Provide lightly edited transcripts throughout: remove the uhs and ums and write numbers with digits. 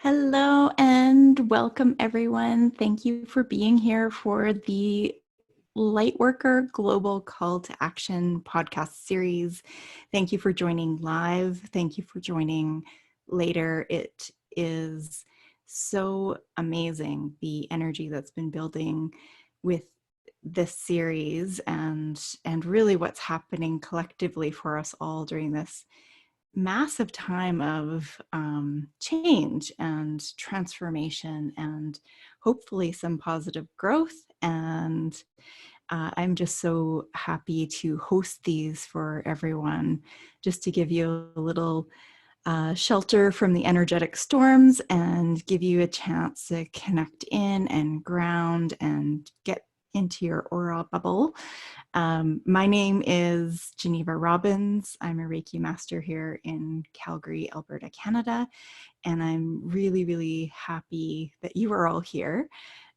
Hello and welcome everyone. Thank you for being here for the Lightworker Global Call to Action podcast series. Thank you for joining live. Thank you for joining later. It is so amazing, the energy that's been building with this series and really what's happening collectively for us all during this massive time of change and transformation and hopefully some positive growth. And I'm just so happy to host these for everyone, just to give you a little shelter from the energetic storms and give you a chance to connect in and ground and get into your aura bubble. My name is Geneva Robbins. I'm a Reiki master here in Calgary, Alberta, Canada, and I'm really, really happy that you are all here.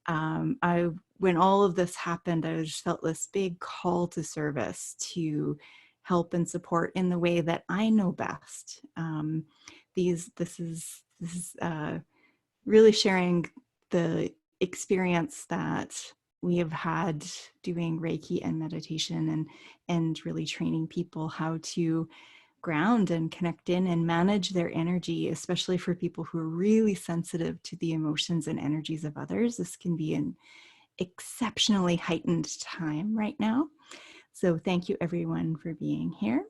When all of this happened, I just felt this big call to service to help and support in the way that I know best. This is really sharing the experience that we have had doing Reiki and meditation and really training people how to ground and connect in and manage their energy, especially for people who are really sensitive to the emotions and energies of others. This can be an exceptionally heightened time right now. So thank you everyone for being here.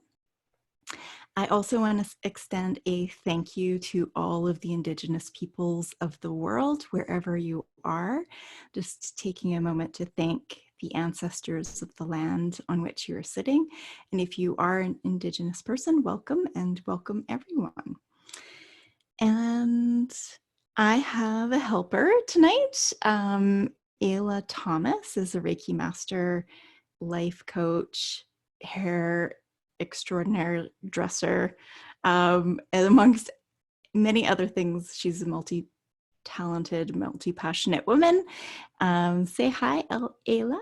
I also want to extend a thank you to all of the Indigenous peoples of the world, wherever you are. Just taking a moment to thank the ancestors of the land on which you are sitting. And if you are an Indigenous person, welcome and welcome everyone. And I have a helper tonight. Ayla Thomas is a Reiki master, life coach, hair extraordinary dresser, and amongst many other things. She's a multi-talented, multi-passionate woman. Say hi, Ayla.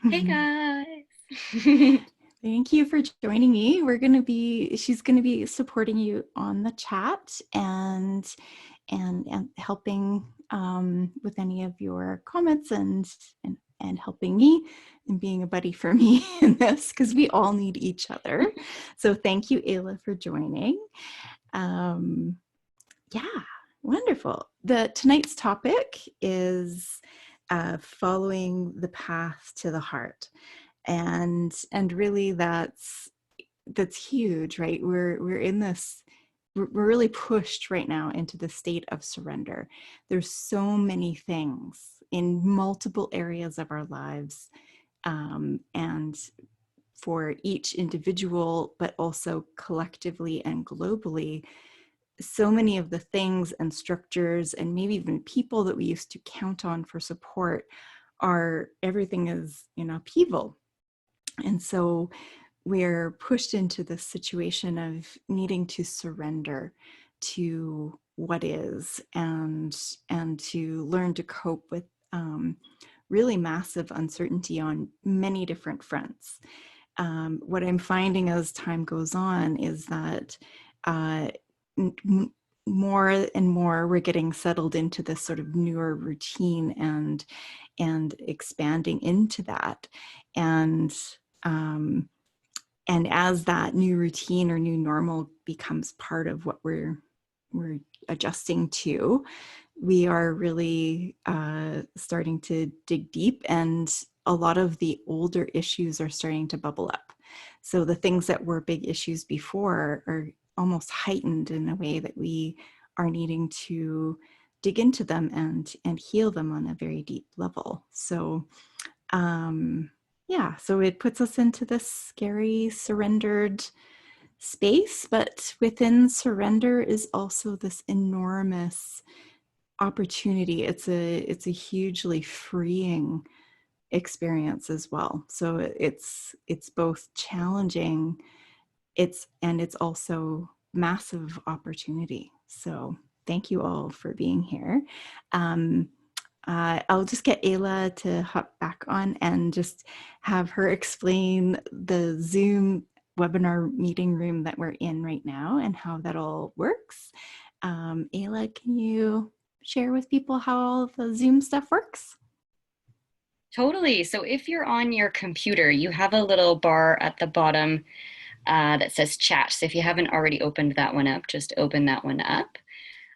Hey guys. Thank you for joining me. She's going to be supporting you on the chat and helping with any of your comments and helping me and being a buddy for me in this, because we all need each other. So thank you, Ayla, for joining. Yeah, wonderful. Tonight's topic is following the path to the heart. And really that's huge, right? We're in this, we're really pushed right now into the state of surrender. There's so many things in multiple areas of our lives, and for each individual, but also collectively and globally, so many of the things and structures and maybe even people that we used to count on for support everything is in upheaval. And so we're pushed into this situation of needing to surrender to what is and to learn to cope with really massive uncertainty on many different fronts. What I'm finding as time goes on is that more and more we're getting settled into this sort of newer routine and expanding into that. And as that new routine or new normal becomes part of what we're adjusting to, we are really starting to dig deep, and a lot of the older issues are starting to bubble up. So the things that were big issues before are almost heightened in a way that we are needing to dig into them and heal them on a very deep level. So yeah, so it puts us into this scary, surrendered space, but within surrender is also this enormous opportunity. It's a hugely freeing experience as well. So it's both challenging, it's also massive opportunity. So thank you all for being here. I'll just get Ayla to hop back on and just have her explain the Zoom webinar meeting room that we're in right now and how that all works. Ayla, can you share with people how the Zoom stuff works? Totally. So if you're on your computer, you have a little bar at the bottom that says chat. So if you haven't already opened that one up, just open that one up.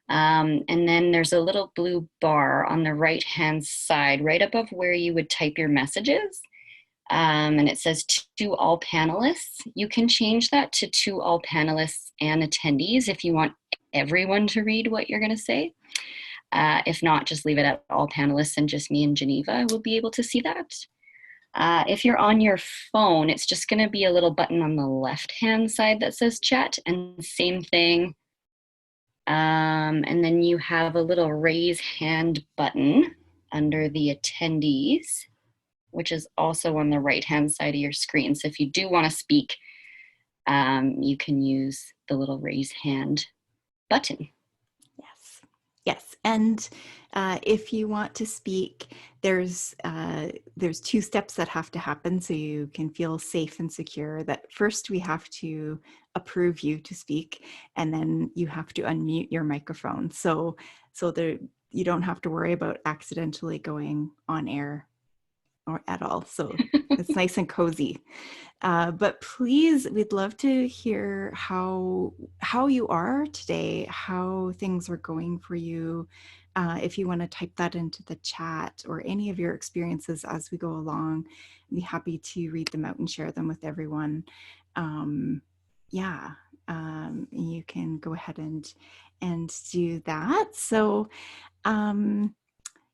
And then there's a little blue bar on the right-hand side, right above where you would type your messages. And it says to all panelists. You can change that to all panelists and attendees if you want everyone to read what you're going to say. If not, just leave it at all panelists and just me and Geneva will be able to see that. If you're on your phone, it's just going to be a little button on the left-hand side that says chat, and same thing. And then you have a little raise hand button under the attendees, which is also on the right-hand side of your screen. So if you do want to speak, you can use the little raise hand button. Yes. Yes. And if you want to speak, there's two steps that have to happen so you can feel safe and secure. That first we have to approve you to speak, and then you have to unmute your microphone. So there you don't have to worry about accidentally going on air or at all. So it's nice and cozy. But please, we'd love to hear how you are today, how things are going for you. If you want to type that into the chat or any of your experiences as we go along, I'd be happy to read them out and share them with everyone. Yeah, you can go ahead and do that. So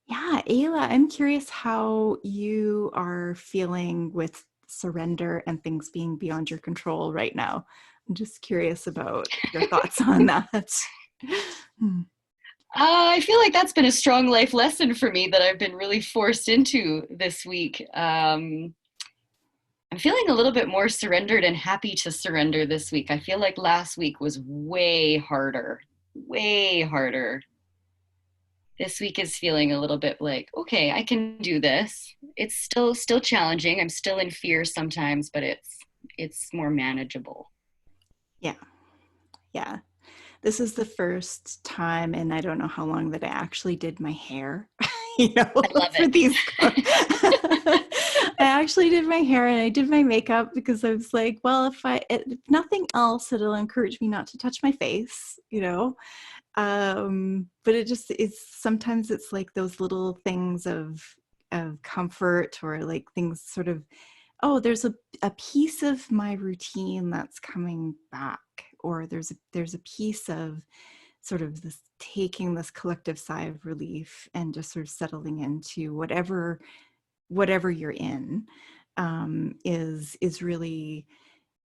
yeah, Ayla, I'm curious how you are feeling with surrender and things being beyond your control right now. I'm just curious about your thoughts on that. I feel like that's been a strong life lesson for me that I've been really forced into this week. I'm feeling a little bit more surrendered and happy to surrender this week. I feel like last week was way harder, way harder. This week is feeling a little bit like, okay, I can do this. It's still challenging. I'm still in fear sometimes, but it's more manageable. Yeah, yeah. This is the first time, and I don't know how long, that I actually did my hair. You know, I love for these. it. I actually did my hair and I did my makeup because I was like, well, if nothing else, it'll encourage me not to touch my face, you know. But it just is, sometimes it's like those little things of comfort, or like things sort of, oh, there's a piece of my routine that's coming back, or there's a piece of sort of this, taking this collective sigh of relief and just sort of settling into whatever you're in, is really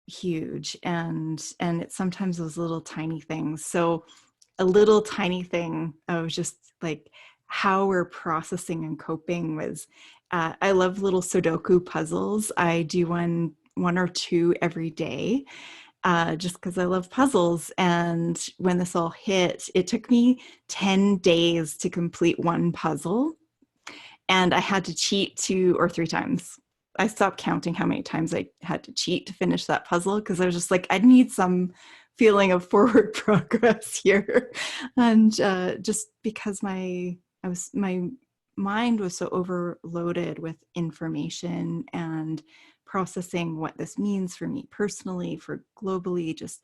huge. And it's sometimes those little tiny things. So a little tiny thing of just like how we're processing and coping was, I love little Sudoku puzzles. I do one or two every day, just because I love puzzles. And when this all hit, it took me 10 days to complete one puzzle. And I had to cheat 2 or 3 times. I stopped counting how many times I had to cheat to finish that puzzle, because I was just like, I need some feeling of forward progress here. And just because my mind was so overloaded with information and processing what this means for me personally, for globally, just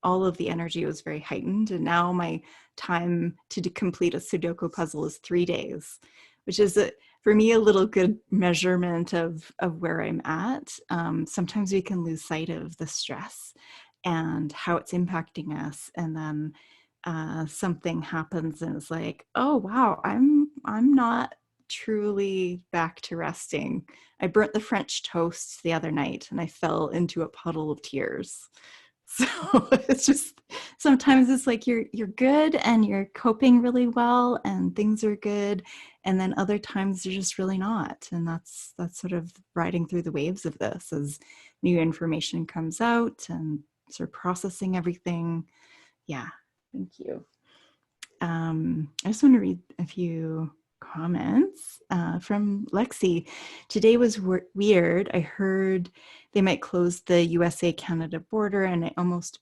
all of the energy was very heightened. And now my time to complete a Sudoku puzzle is 3 days, which is for me a little good measurement of where I'm at. Sometimes we can lose sight of the stress and how it's impacting us, and then something happens and it's like, oh wow, I'm not truly back to resting. I burnt the French toast the other night and I fell into a puddle of tears. So it's just, sometimes it's like you're good and you're coping really well and things are good, and then other times you're just really not. And that's sort of riding through the waves of this as new information comes out and sort of processing everything. Yeah, thank you. I just want to read a few comments from Lexi. Today was weird. I heard they might close the USA-Canada border and I almost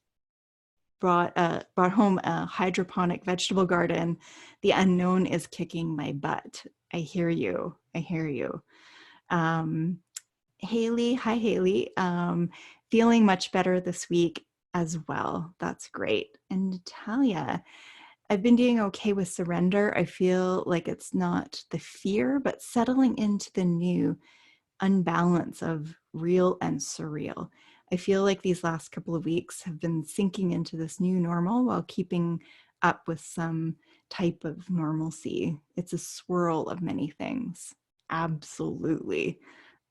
brought home a hydroponic vegetable garden. The unknown is kicking my butt. I hear you. I hear you. Um, Haley, hi Haley. Feeling much better this week as well. That's great. And Natalia, I've been doing okay with surrender. I feel like it's not the fear, but settling into the new unbalance of real and surreal. I feel like these last couple of weeks have been sinking into this new normal while keeping up with some type of normalcy. It's a swirl of many things. Absolutely.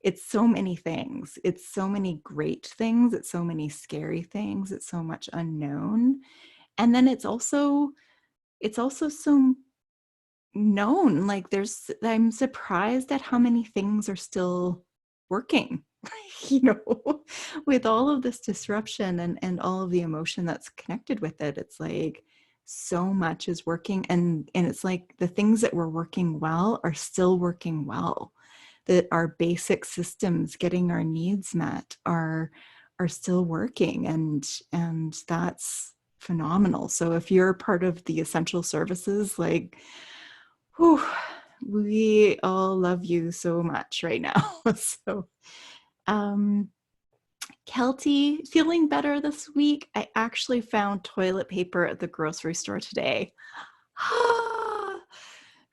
It's so many things. It's so many great things. It's so many scary things. It's so much unknown. And then it's also so known. Like I'm surprised at how many things are still working, you know, with all of this disruption and all of the emotion that's connected with it. It's like so much is working, and it's like the things that were working well are still working well. That our basic systems getting our needs met are still working, and that's phenomenal. So if you're part of the essential services, like, whew, we all love you so much right now. So, um, Kelty, feeling better this week. I actually found toilet paper at the grocery store today.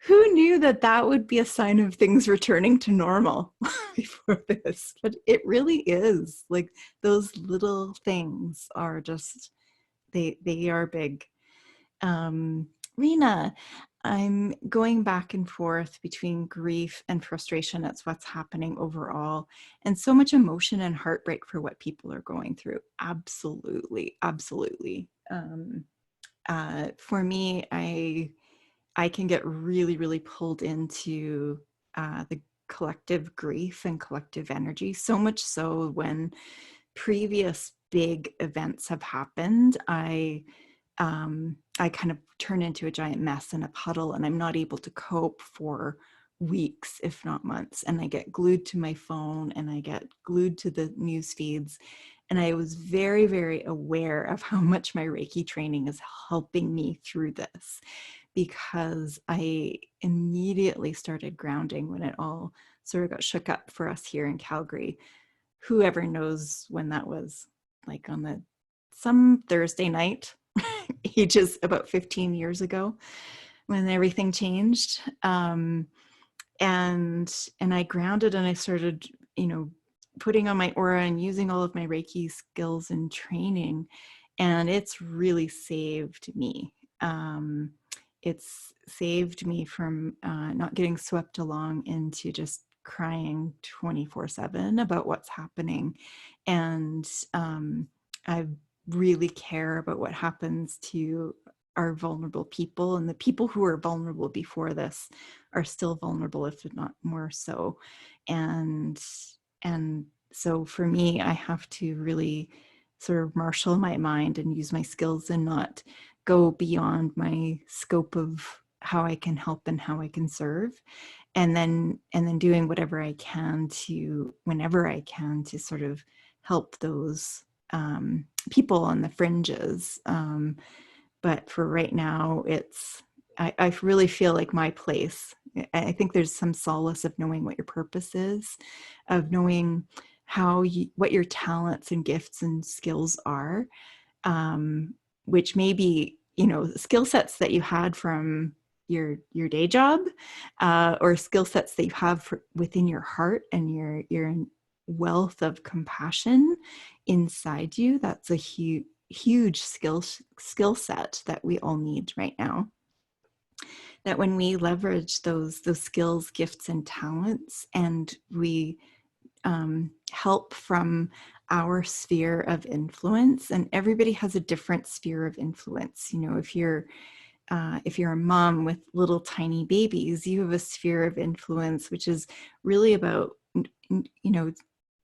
Who knew that that would be a sign of things returning to normal before this? But it really is. Like those little things are just they are big. Rena, I'm going back and forth between grief and frustration. That's what's happening overall, and so much emotion and heartbreak for what people are going through. Absolutely, absolutely. For me, I can get really, really pulled into the collective grief and collective energy. So much so when previous big events have happened, I kind of turn into a giant mess in a puddle, and I'm not able to cope for weeks, if not months. And I get glued to my phone and I get glued to the news feeds. And I was very, very aware of how much my Reiki training is helping me through this, because I immediately started grounding when it all sort of got shook up for us here in Calgary. Whoever knows when that was, like on some Thursday night, ages about 15 years ago, when everything changed. And I grounded, and I started, putting on my aura and using all of my Reiki skills and training, and it's really saved me. It's saved me from not getting swept along into just crying 24/7 about what's happening. And I really care about what happens to our vulnerable people, and the people who were vulnerable before this are still vulnerable, if not more so. And and so for me, I have to really sort of marshal my mind and use my skills and not go beyond my scope of how I can help and how I can serve. And then doing whatever I can to, whenever I can, to sort of help those people on the fringes. But for right now, I really feel like my place. I think there's some solace of knowing what your purpose is, of knowing what your talents and gifts and skills are, which may be, skill sets that you had from your day job, or skill sets that you have within your heart and your wealth of compassion inside you. That's a huge skill set that we all need right now. That when we leverage those skills, gifts, and talents, and we help from our sphere of influence, and everybody has a different sphere of influence. If you're a mom with little tiny babies, you have a sphere of influence, which is really about,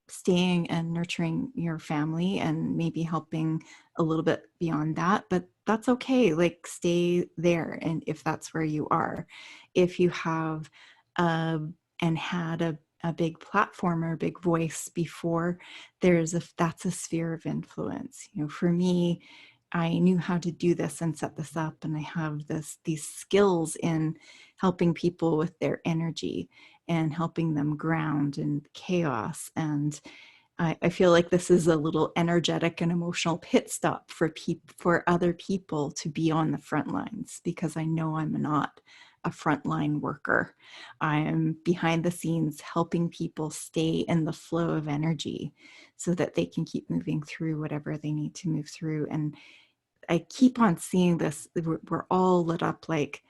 staying and nurturing your family and maybe helping a little bit beyond that. But that's okay. Like, stay there. And if that's where you are, if you have and had a big platform or a big voice before, that's a sphere of influence. For me, I knew how to do this and set this up, and I have these skills in helping people with their energy and helping them ground in chaos. And I feel like this is a little energetic and emotional pit stop for other people to be on the front lines, because I know I'm not a frontline worker. I am behind the scenes helping people stay in the flow of energy so that they can keep moving through whatever they need to move through. And I keep on seeing this. We're all lit up like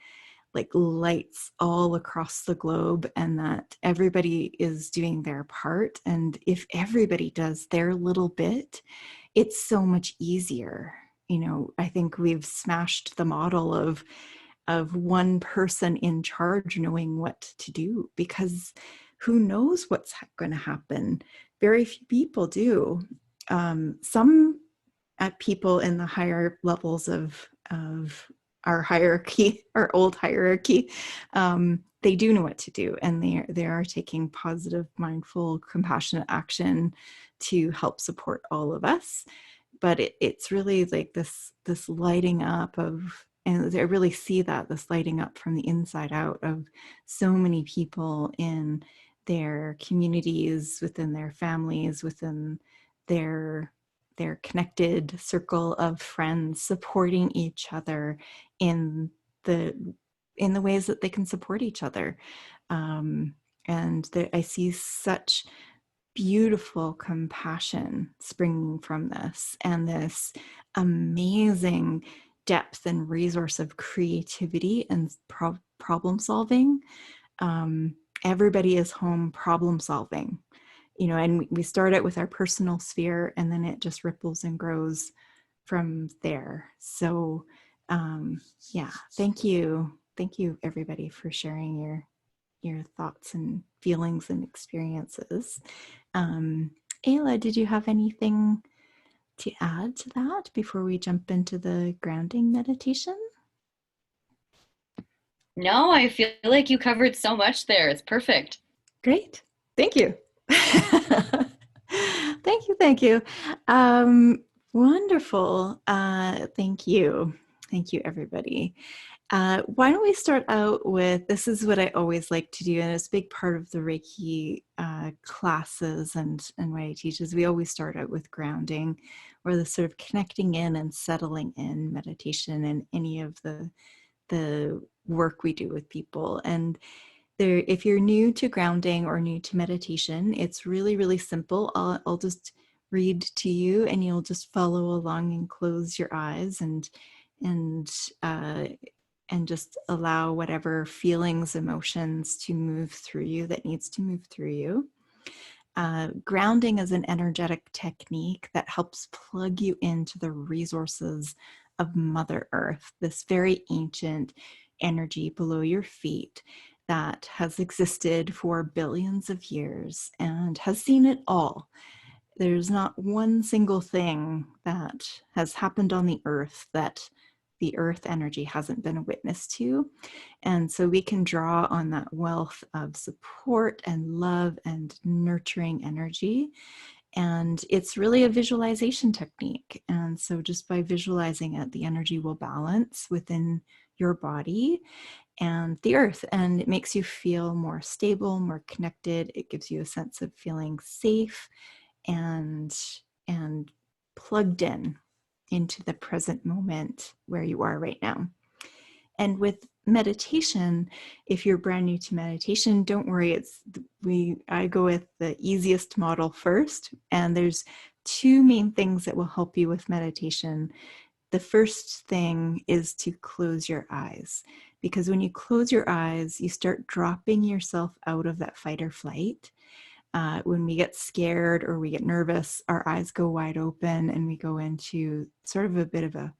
lights all across the globe, and that everybody is doing their part. And if everybody does their little bit, it's so much easier. I think we've smashed the model of one person in charge knowing what to do, because who knows what's going to happen? Very few people do. Some at people in the higher levels of our hierarchy, our old hierarchy, they do know what to do, and they are taking positive, mindful, compassionate action to help support all of us. But it's really like this lighting up of, and I really see that, this lighting up from the inside out of so many people in their communities, within their families, within their connected circle of friends, supporting each other in the ways that they can support each other. And I see such beautiful compassion springing from this, and this amazing depth and resource of creativity and problem solving. Everybody is home problem solving, and we start out with our personal sphere, and then it just ripples and grows from there. So yeah, thank you everybody for sharing your thoughts and feelings and experiences. Ayla, did you have anything to add to that before we jump into the grounding meditation? No, I feel like you covered so much there. It's perfect. Great. Thank you. Thank you. Wonderful. Thank you. Thank you, everybody. Why don't we start out with, this is what I always like to do, and it's a big part of the Reiki classes and what I teach, is we always start out with grounding, or the sort of connecting in and settling in meditation, and any of the work we do with people. And there, if you're new to grounding or new to meditation, it's really, really simple. I'll just read to you, and you'll just follow along and close your eyes and uh, and just allow whatever feelings, emotions to move through you that needs to move through you. Grounding is an energetic technique that helps plug you into the resources of Mother Earth, this very ancient energy below your feet that has existed for billions of years and has seen it all. There's not one single thing that has happened on the earth that the earth energy hasn't been a witness to. And so we can draw on that wealth of support and love and nurturing energy. And it's really a visualization technique. And so just by visualizing it, the energy will balance within your body and the earth, and it makes you feel more stable, more connected. It gives you a sense of feeling safe and plugged in into the present moment where you are right now. And with meditation, if you're brand new to meditation, don't worry. I go with the easiest model first, and there's two main things that will help you with meditation. The first thing is to close your eyes, because when you close your eyes, you start dropping yourself out of that fight or flight. When we get scared or we get nervous, our eyes go wide open and we go into sort of a bit of a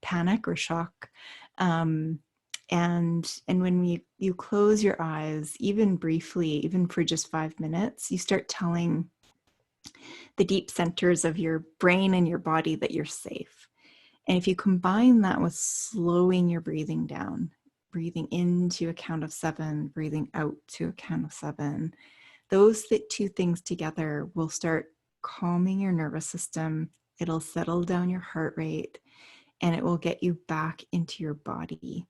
panic or shock. And when you close your eyes, even briefly, even for just 5 minutes, you start telling the deep centers of your brain and your body that you're safe. And if you combine that with slowing your breathing down, breathing into a count of 7, breathing out to a count of 7, those two things together will start calming your nervous system. It'll settle down your heart rate. and it will get you back into your body.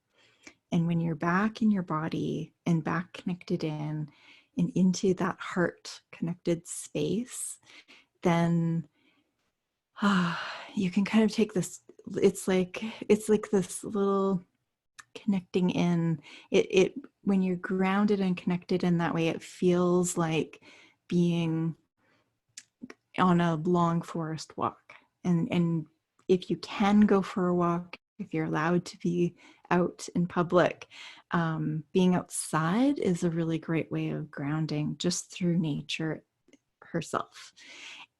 And when you're back in your body and back connected in and into that heart connected space, then you can kind of take this, it's like this little connecting in. It when you're grounded and connected in that way, it feels like being on a long forest walk. And if you can go for a walk, if you're allowed to be out in public, being outside is a really great way of grounding just through nature herself.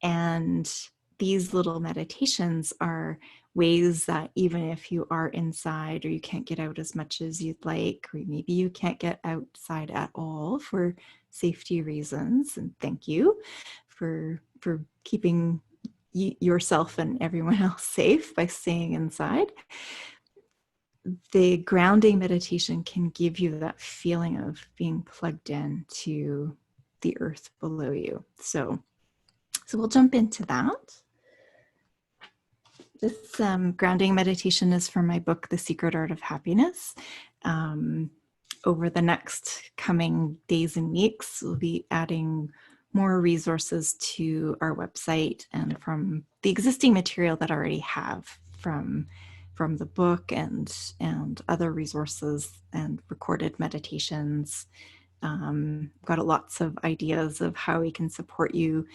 And these little meditations are ways that even if you are inside or you can't get out as much as you'd like, or maybe you can't get outside at all for safety reasons, and thank you for keeping yourself and everyone else safe by staying inside. The grounding meditation can give you that feeling of being plugged in to the earth below you. So we'll jump into that. This grounding meditation is from my book, The Secret Art of Happiness. Over the next coming days and weeks, we'll be adding more resources to our website and from the existing material that I already have from the book and other resources and recorded meditations. Got lots of ideas of how we can support you,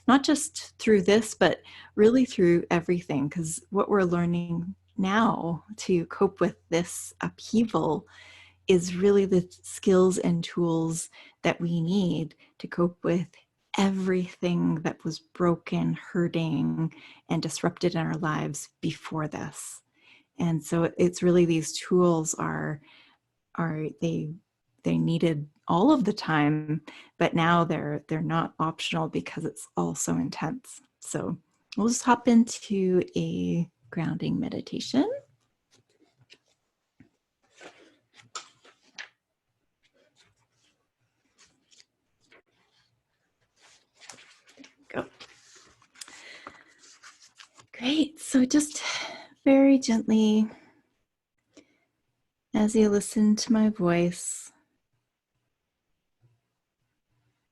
not just through this, but really through everything. Because what we're learning now to cope with this upheaval is really the skills and tools that we need to cope with everything that was broken, hurting, and disrupted in our lives before this. And so it's really, these tools are they needed all of the time, but now they're not optional because it's all so intense. So we'll just hop into a grounding meditation. Go. Great. So just very gently, as you listen to my voice,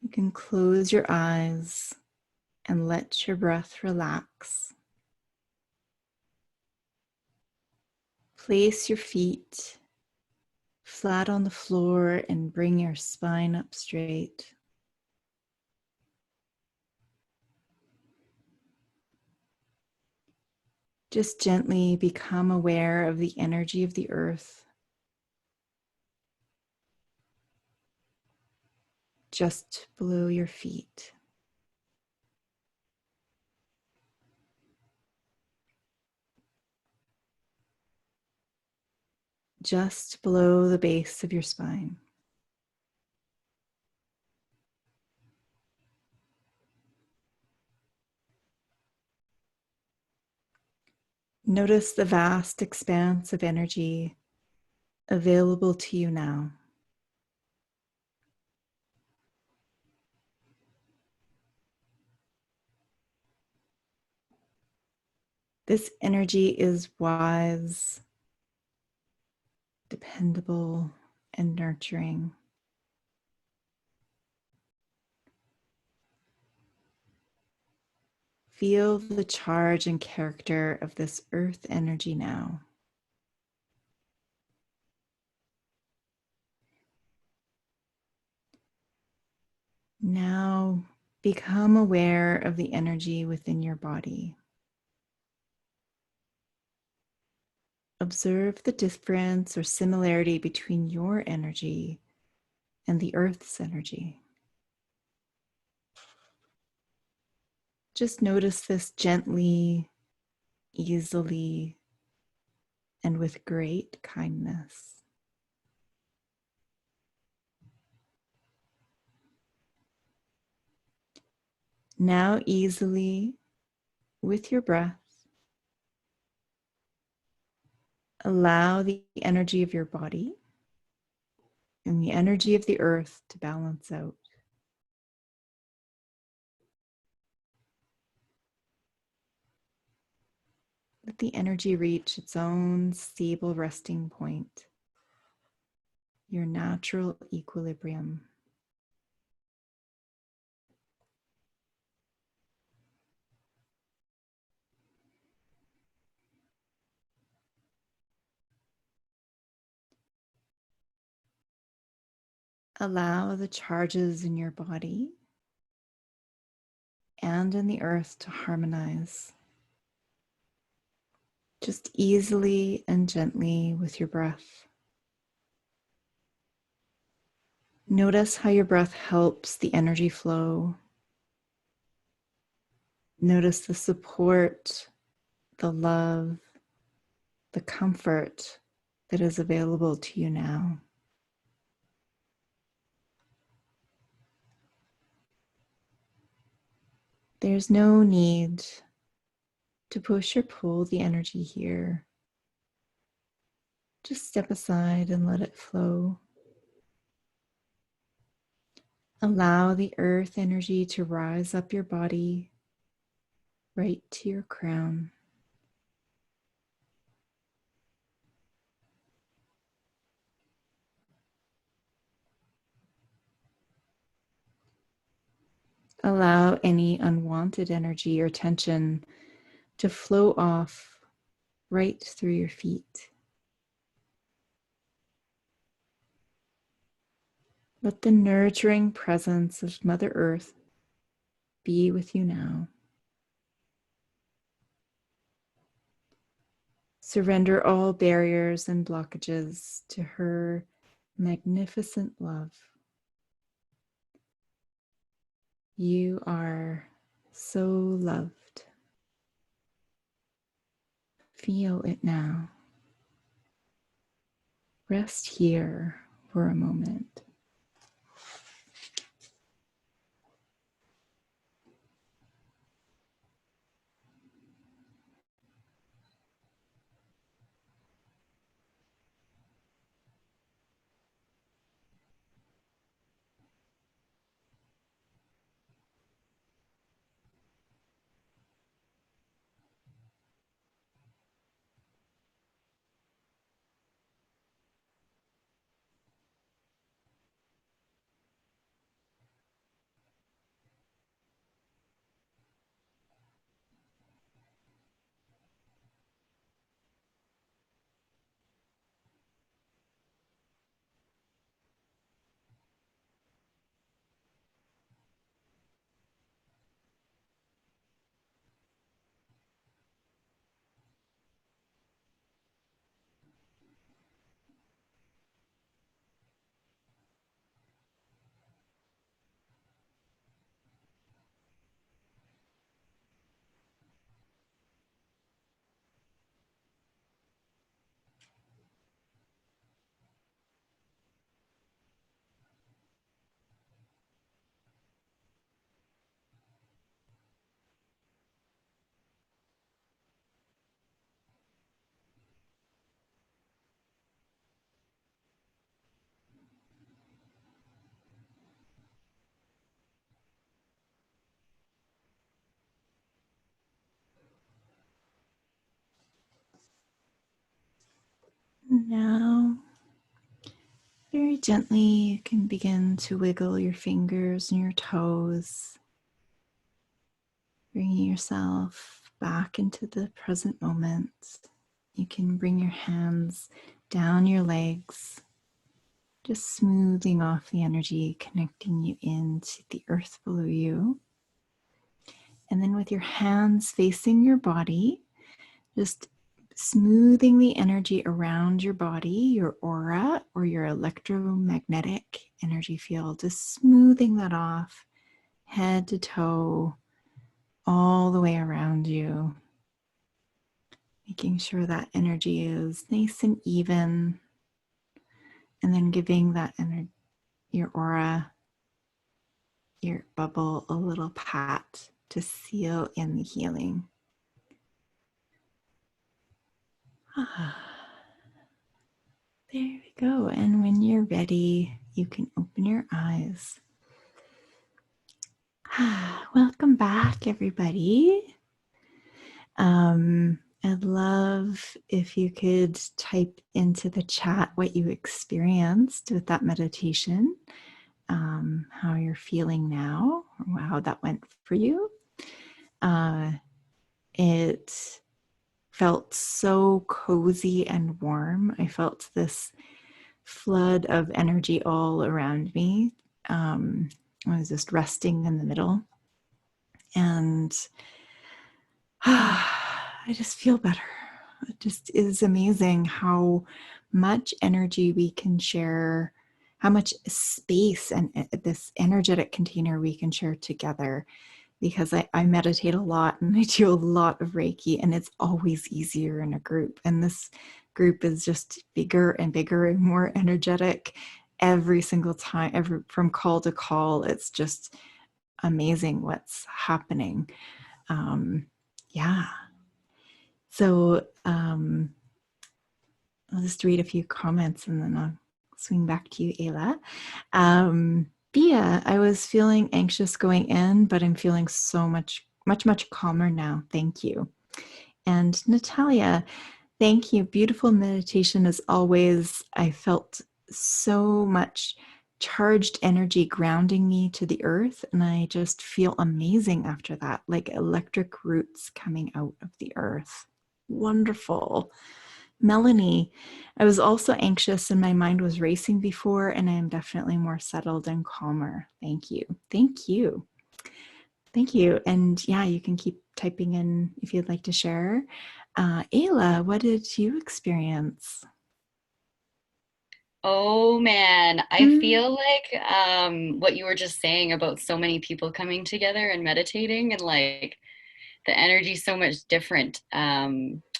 you can close your eyes and let your breath relax. Place your feet flat on the floor and bring your spine up straight. Just gently become aware of the energy of the earth, just below your feet. Just below the base of your spine. Notice the vast expanse of energy available to you now. This energy is wise, dependable, and nurturing. Feel the charge and character of this earth energy now. Now become aware of the energy within your body. Observe the difference or similarity between your energy and the earth's energy. Just notice this gently, easily, and with great kindness. Now easily, with your breath, allow the energy of your body and the energy of the earth to balance out. the energy reach its own stable resting point, your natural equilibrium. Allow the charges in your body and in the earth to harmonize, just easily and gently with your breath. Notice how your breath helps the energy flow. Notice the support, the love, the comfort that is available to you now. There's no need to push or pull the energy here. Just step aside and let it flow. Allow the earth energy to rise up your body, right to your crown. Allow any unwanted energy or tension to flow off right through your feet. Let the nurturing presence of Mother Earth be with you now. Surrender all barriers and blockages to her magnificent love. You are so loved. Feel it now. Rest here for a moment. Now, very gently, you can begin to wiggle your fingers and your toes, bringing yourself back into the present moment. You can bring your hands down your legs, just smoothing off the energy, connecting you into the earth below you. And then with your hands facing your body, just smoothing the energy around your body, your aura or your electromagnetic energy field, just smoothing that off head to toe, all the way around you, making sure that energy is nice and even, and then giving that energy, your aura, your bubble, a little pat to seal in the healing. There we go. And when you're ready, you can open your eyes. Welcome back, everybody. I'd love if you could type into the chat what you experienced with that meditation, how you're feeling now, or how that went for you. It felt so cozy and warm. I felt this flood of energy all around me. I was just resting in the middle, and I just feel better. It just is amazing how much energy we can share, how much space and this energetic container we can share together. Because I meditate a lot and I do a lot of Reiki, and it's always easier in a group. And this group is just bigger and bigger and more energetic every single time, from call to call. It's just amazing what's happening. Yeah. So I'll just read a few comments and then I'll swing back to you, Ayla. Bia, I was feeling anxious going in, but I'm feeling so much calmer now. Thank you. And Natalia, thank you. Beautiful meditation as always. I felt so much charged energy grounding me to the earth, and I just feel amazing after that, like electric roots coming out of the earth. Wonderful. Melanie, I was also anxious and my mind was racing before, and I am definitely more settled and calmer. Thank you. Thank you. Thank you. And yeah, you can keep typing in if you'd like to share. Ayla, what did you experience? Oh man, I Mm, feel like what you were just saying about so many people coming together and meditating and like the energy's so much different.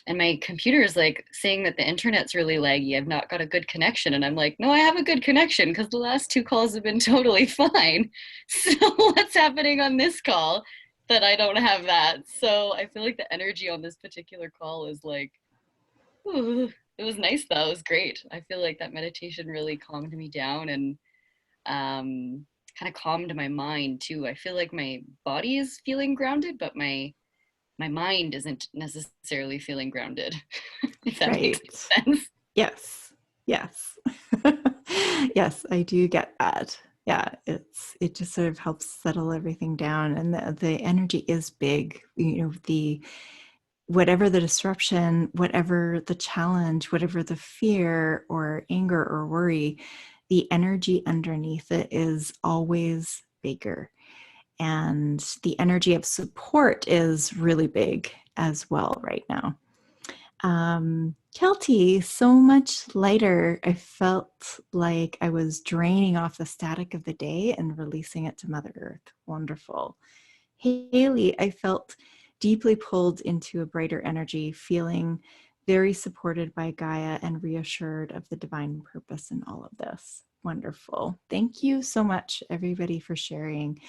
And my computer is like saying that the internet's really laggy. I've not got a good connection. And I'm like, no, I have a good connection because the last two calls have been totally fine. So what's happening on this call that I don't have that? So I feel like the energy on this particular call is like, ooh, it was nice though. It was great. I feel like that meditation really calmed me down and kind of calmed my mind too. I feel like my body is feeling grounded, but my mind isn't necessarily feeling grounded, if that makes right. sense. Yes. Yes. Yes, I do get that. Yeah, it just sort of helps settle everything down, and the energy is big. The whatever the disruption, whatever the challenge, whatever the fear or anger or worry, the energy underneath it is always bigger. And the energy of support is really big as well right now. Kelty, so much lighter. I felt like I was draining off the static of the day and releasing it to Mother Earth. Wonderful. Haley, I felt deeply pulled into a brighter energy, feeling very supported by Gaia and reassured of the divine purpose in all of this. Wonderful. Thank you so much, everybody, for sharing.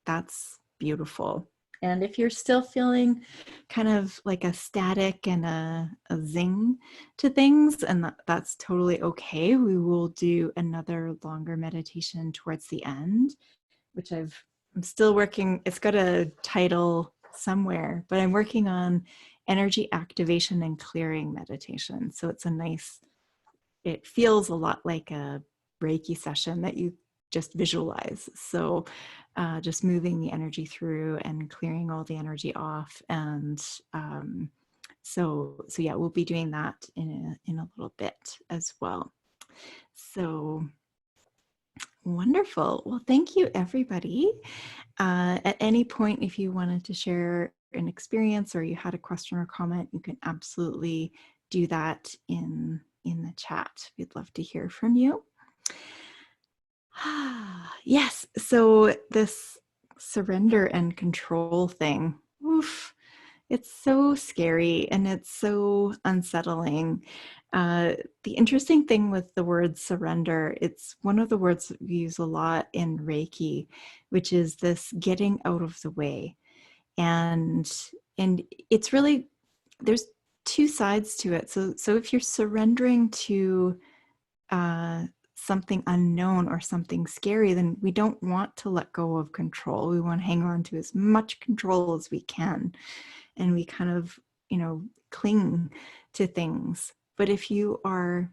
That's beautiful. And if you're still feeling kind of like a static and a zing to things, and that's totally okay, we will do another longer meditation towards the end, which I'm still working. It's got a title somewhere, but I'm working on energy activation and clearing meditation. So it's a nice, it feels a lot like a Reiki session that you just visualize. So just moving the energy through and clearing all the energy off. And so yeah, we'll be doing that in a little bit as well. So wonderful. Well, thank you, everybody. At any point, if you wanted to share an experience or you had a question or comment, you can absolutely do that in the chat. We'd love to hear from you. Yes, so this surrender and control thing, oof, it's so scary and it's so unsettling. The interesting thing with the word surrender, it's one of the words that we use a lot in Reiki, which is this getting out of the way. And and it's really, there's two sides to it. So if you're surrendering to uh, something unknown or something scary, then we don't want to let go of control. We want to hang on to as much control as we can. And we kind of, cling to things. But if you are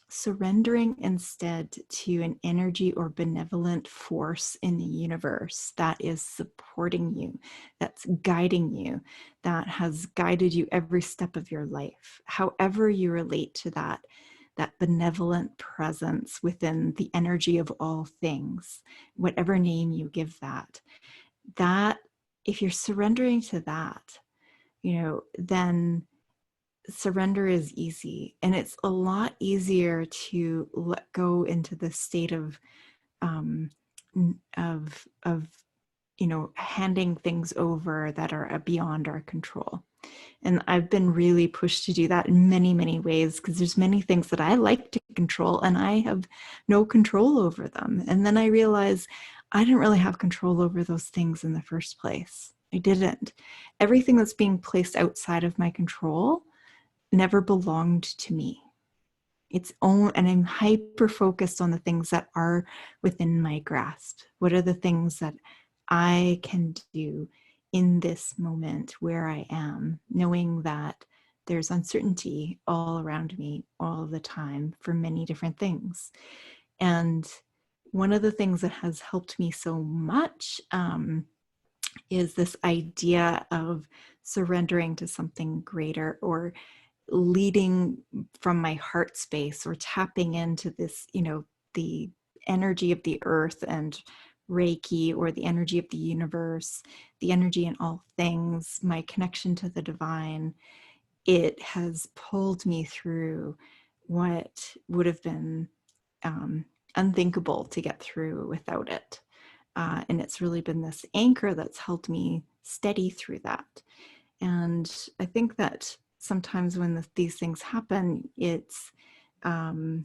surrendering instead to an energy or benevolent force in the universe that is supporting you, that's guiding you, that has guided you every step of your life, however you relate to that benevolent presence within the energy of all things, whatever name you give that if you're surrendering to that, then surrender is easy, and it's a lot easier to let go into the state of um, of handing things over that are beyond our control. And I've been really pushed to do that in many, many ways, because there's many things that I like to control and I have no control over them. And then I realize I didn't really have control over those things in the first place. I didn't. Everything that's being placed outside of my control never belonged to me. Its own, and I'm hyper focused on the things that are within my grasp. What are the things that I can do in this moment where I am, knowing that there's uncertainty all around me all the time for many different things. And one of the things that has helped me so much is this idea of surrendering to something greater, or leading from my heart space, or tapping into this, the energy of the earth and Reiki, or the energy of the universe, the energy in all things, my connection to the divine. It has pulled me through what would have been unthinkable to get through without it. And it's really been this anchor that's helped me steady through that. And I think that sometimes when these things happen, um,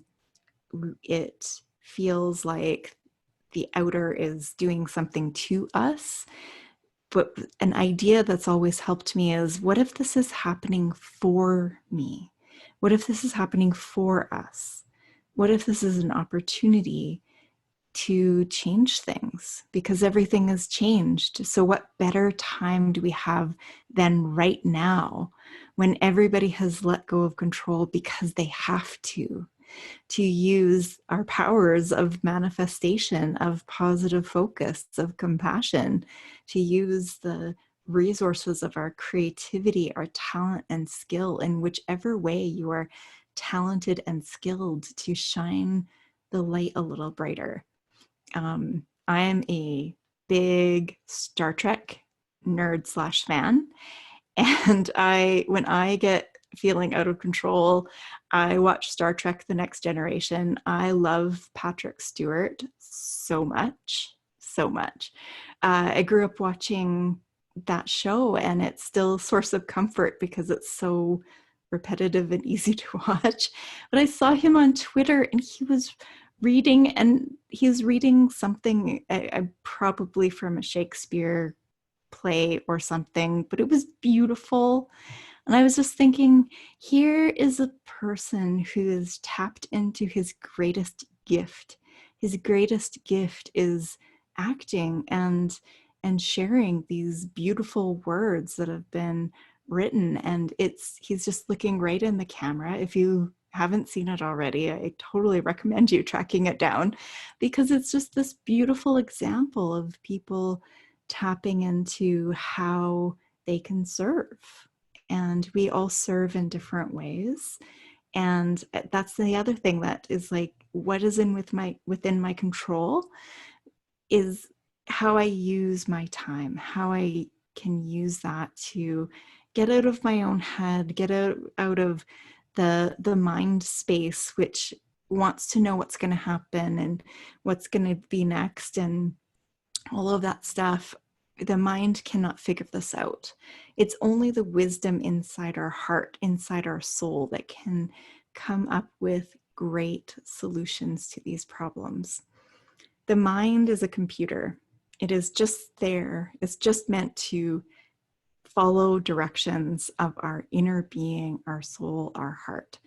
it feels like the outer is doing something to us. But an idea that's always helped me is, what if this is happening for me? What if this is happening for us? What if this is an opportunity to change things, because everything has changed? So what better time do we have than right now, when everybody has let go of control because they have to use our powers of manifestation, of positive focus, of compassion, to use the resources of our creativity, our talent and skill, in whichever way you are talented and skilled, to shine the light a little brighter. I am a big Star Trek nerd slash fan. And when I get feeling out of control, I watch Star Trek The Next Generation. I love Patrick Stewart so much, so much. I grew up watching that show, and it's still a source of comfort because it's so repetitive and easy to watch. But I saw him on Twitter, and he was reading something, probably from a Shakespeare play or something, but it was beautiful. And I was just thinking, here is a person who has tapped into his greatest gift. His greatest gift is acting and sharing these beautiful words that have been written. And he's just looking right in the camera. If you haven't seen it already, I totally recommend you tracking it down, because it's just this beautiful example of people tapping into how they can serve. And we all serve in different ways. And that's the other thing that is like, what is within my control is how I use my time, how I can use that to get out of my own head, get out of the mind space, which wants to know what's going to happen and what's going to be next and all of that stuff. The mind cannot figure this out. It's only the wisdom inside our heart, inside our soul, that can come up with great solutions to these problems. The mind is a computer. It is just there. It's just meant to follow directions of our inner being, our soul, our heart.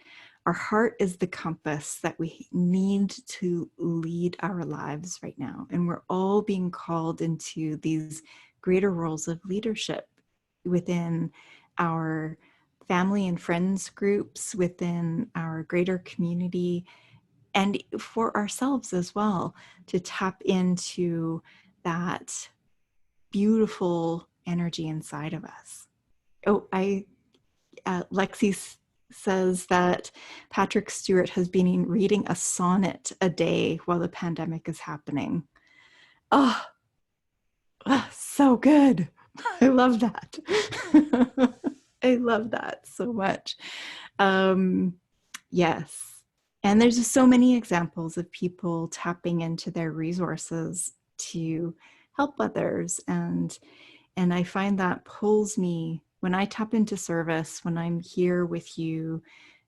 Our heart is the compass that we need to lead our lives right now. And we're all being called into these greater roles of leadership within family and friends groups within our greater community, and for ourselves as well, to tap into that beautiful energy inside of us. Oh, Lexi says that Patrick Stewart has been reading a sonnet a day while the pandemic is happening. Oh, so good. I love that. I love that so much. Um, yes. And there's just so many examples of people tapping into their resources to help others. And I find that pulls me when I tap into service, when I'm here with you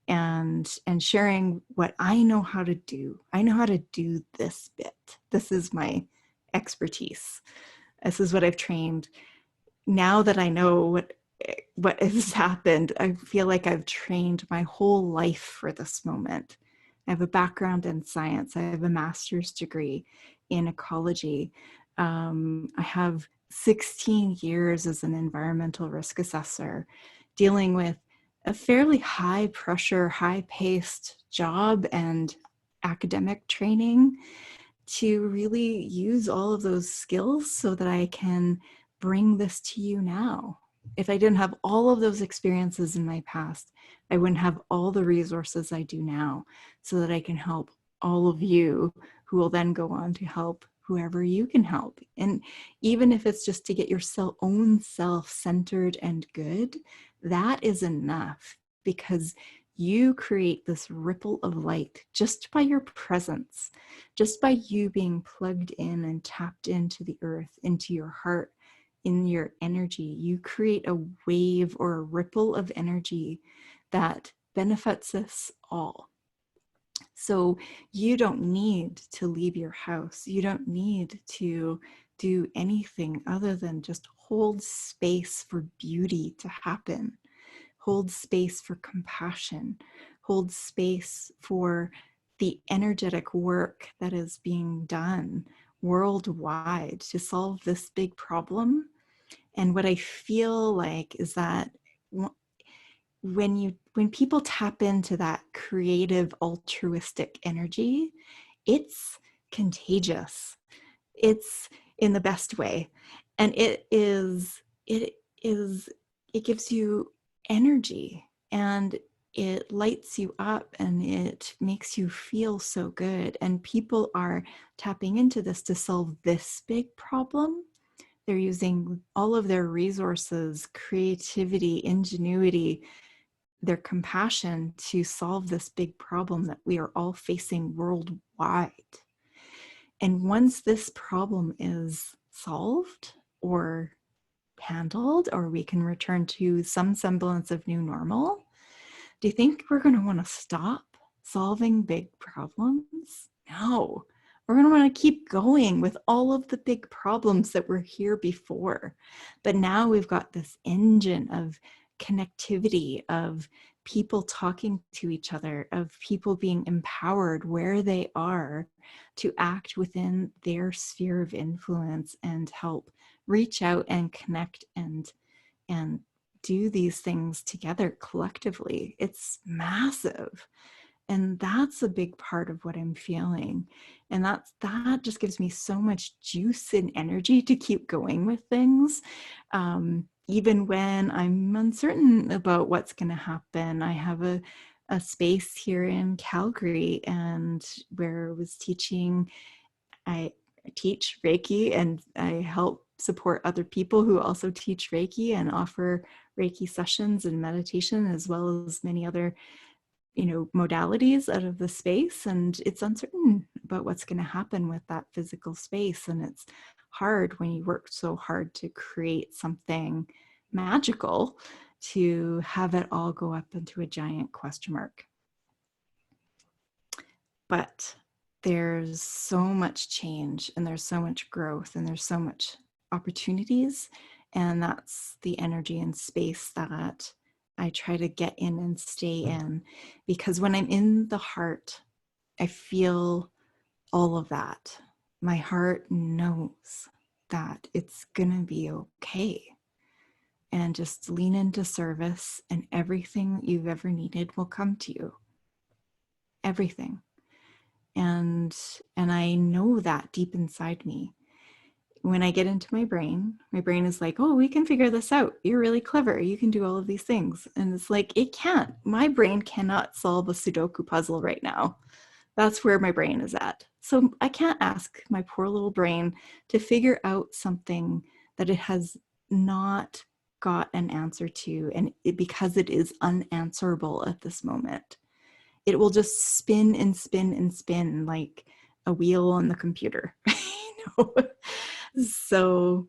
and sharing what I know how to do. I know how to do this bit. This is my expertise. This is what I've trained. Now that I know what has happened, I feel like I've trained my whole life for this moment. I have a background in science. I have a master's degree in ecology. I have 16 years as an environmental risk assessor, dealing with a fairly high pressure, high paced job and academic training to really use all of those skills so that I can bring this to you now. If I didn't have all of those experiences in my past, I wouldn't have all the resources I do now so that I can help all of you who will then go on to help whoever you can help. And even if it's just to get your own self centered and good, that is enough, because you create this ripple of light just by your presence, just by you being plugged in and tapped into the earth, into your heart, in your energy. You create a wave or a ripple of energy that benefits us all. So you don't need to leave your house. You don't need to do anything other than just hold space for beauty to happen, hold space for compassion, hold space for the energetic work that is being done worldwide to solve this big problem. And what I feel like is that when people tap into that creative altruistic energy, it's contagious. It's in the best way. And it is it gives you energy, and it lights you up, and it makes you feel so good. And people are tapping into this to solve this big problem. They're using all of their resources, creativity, ingenuity, their compassion to solve this big problem that we are all facing worldwide. And once this problem is solved or handled, or we can return to some semblance of new normal, do you think we're going to want to stop solving big problems? No. We're going to want to keep going with all of the big problems that were here before. But now we've got this engine of connectivity, of people talking to each other, of people being empowered where they are to act within their sphere of influence and help reach out and connect and do these things together collectively. It's massive. And that's a big part of what I'm feeling. And that just gives me so much juice and energy to keep going with things. Even when I'm uncertain about what's going to happen. I have a space here in Calgary, and where I was teaching, I teach Reiki, and I help support other people who also teach Reiki and offer Reiki sessions and meditation, as well as many other modalities out of the space. And it's uncertain about what's going to happen with that physical space. And it's hard when you work so hard to create something magical to have it all go up into a giant question mark. But there's so much change, and there's so much growth, and there's so much opportunities. And that's the energy and space that I try to get in and stay in, because when I'm in the heart, I feel all of that. My heart knows that it's gonna be okay. and just lean into service, and everything you've ever needed will come to you. Everything. And I know that deep inside me. When I get into my brain is like, oh, we can figure this out. You're really clever. You can do all of these things. And it's like, it can't. My brain cannot solve a Sudoku puzzle right now. That's where my brain is at. So I can't ask my poor little brain to figure out something that it has not got an answer to. And because it is unanswerable at this moment, it will just spin and spin and spin like a wheel on the computer. So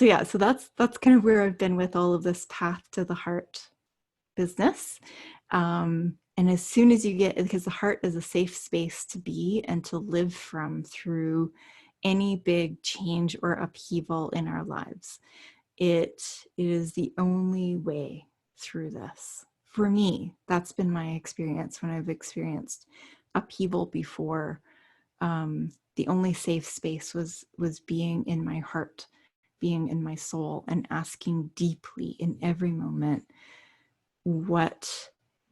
yeah, so that's kind of where I've been with all of this path to the heart business. And as soon as you get, because the heart is a safe space to be and to live from through any big change or upheaval in our lives, it is the only way through this. For me, that's been my experience when I've experienced upheaval before. The only safe space was being in my heart, being in my soul, and asking deeply in every moment, what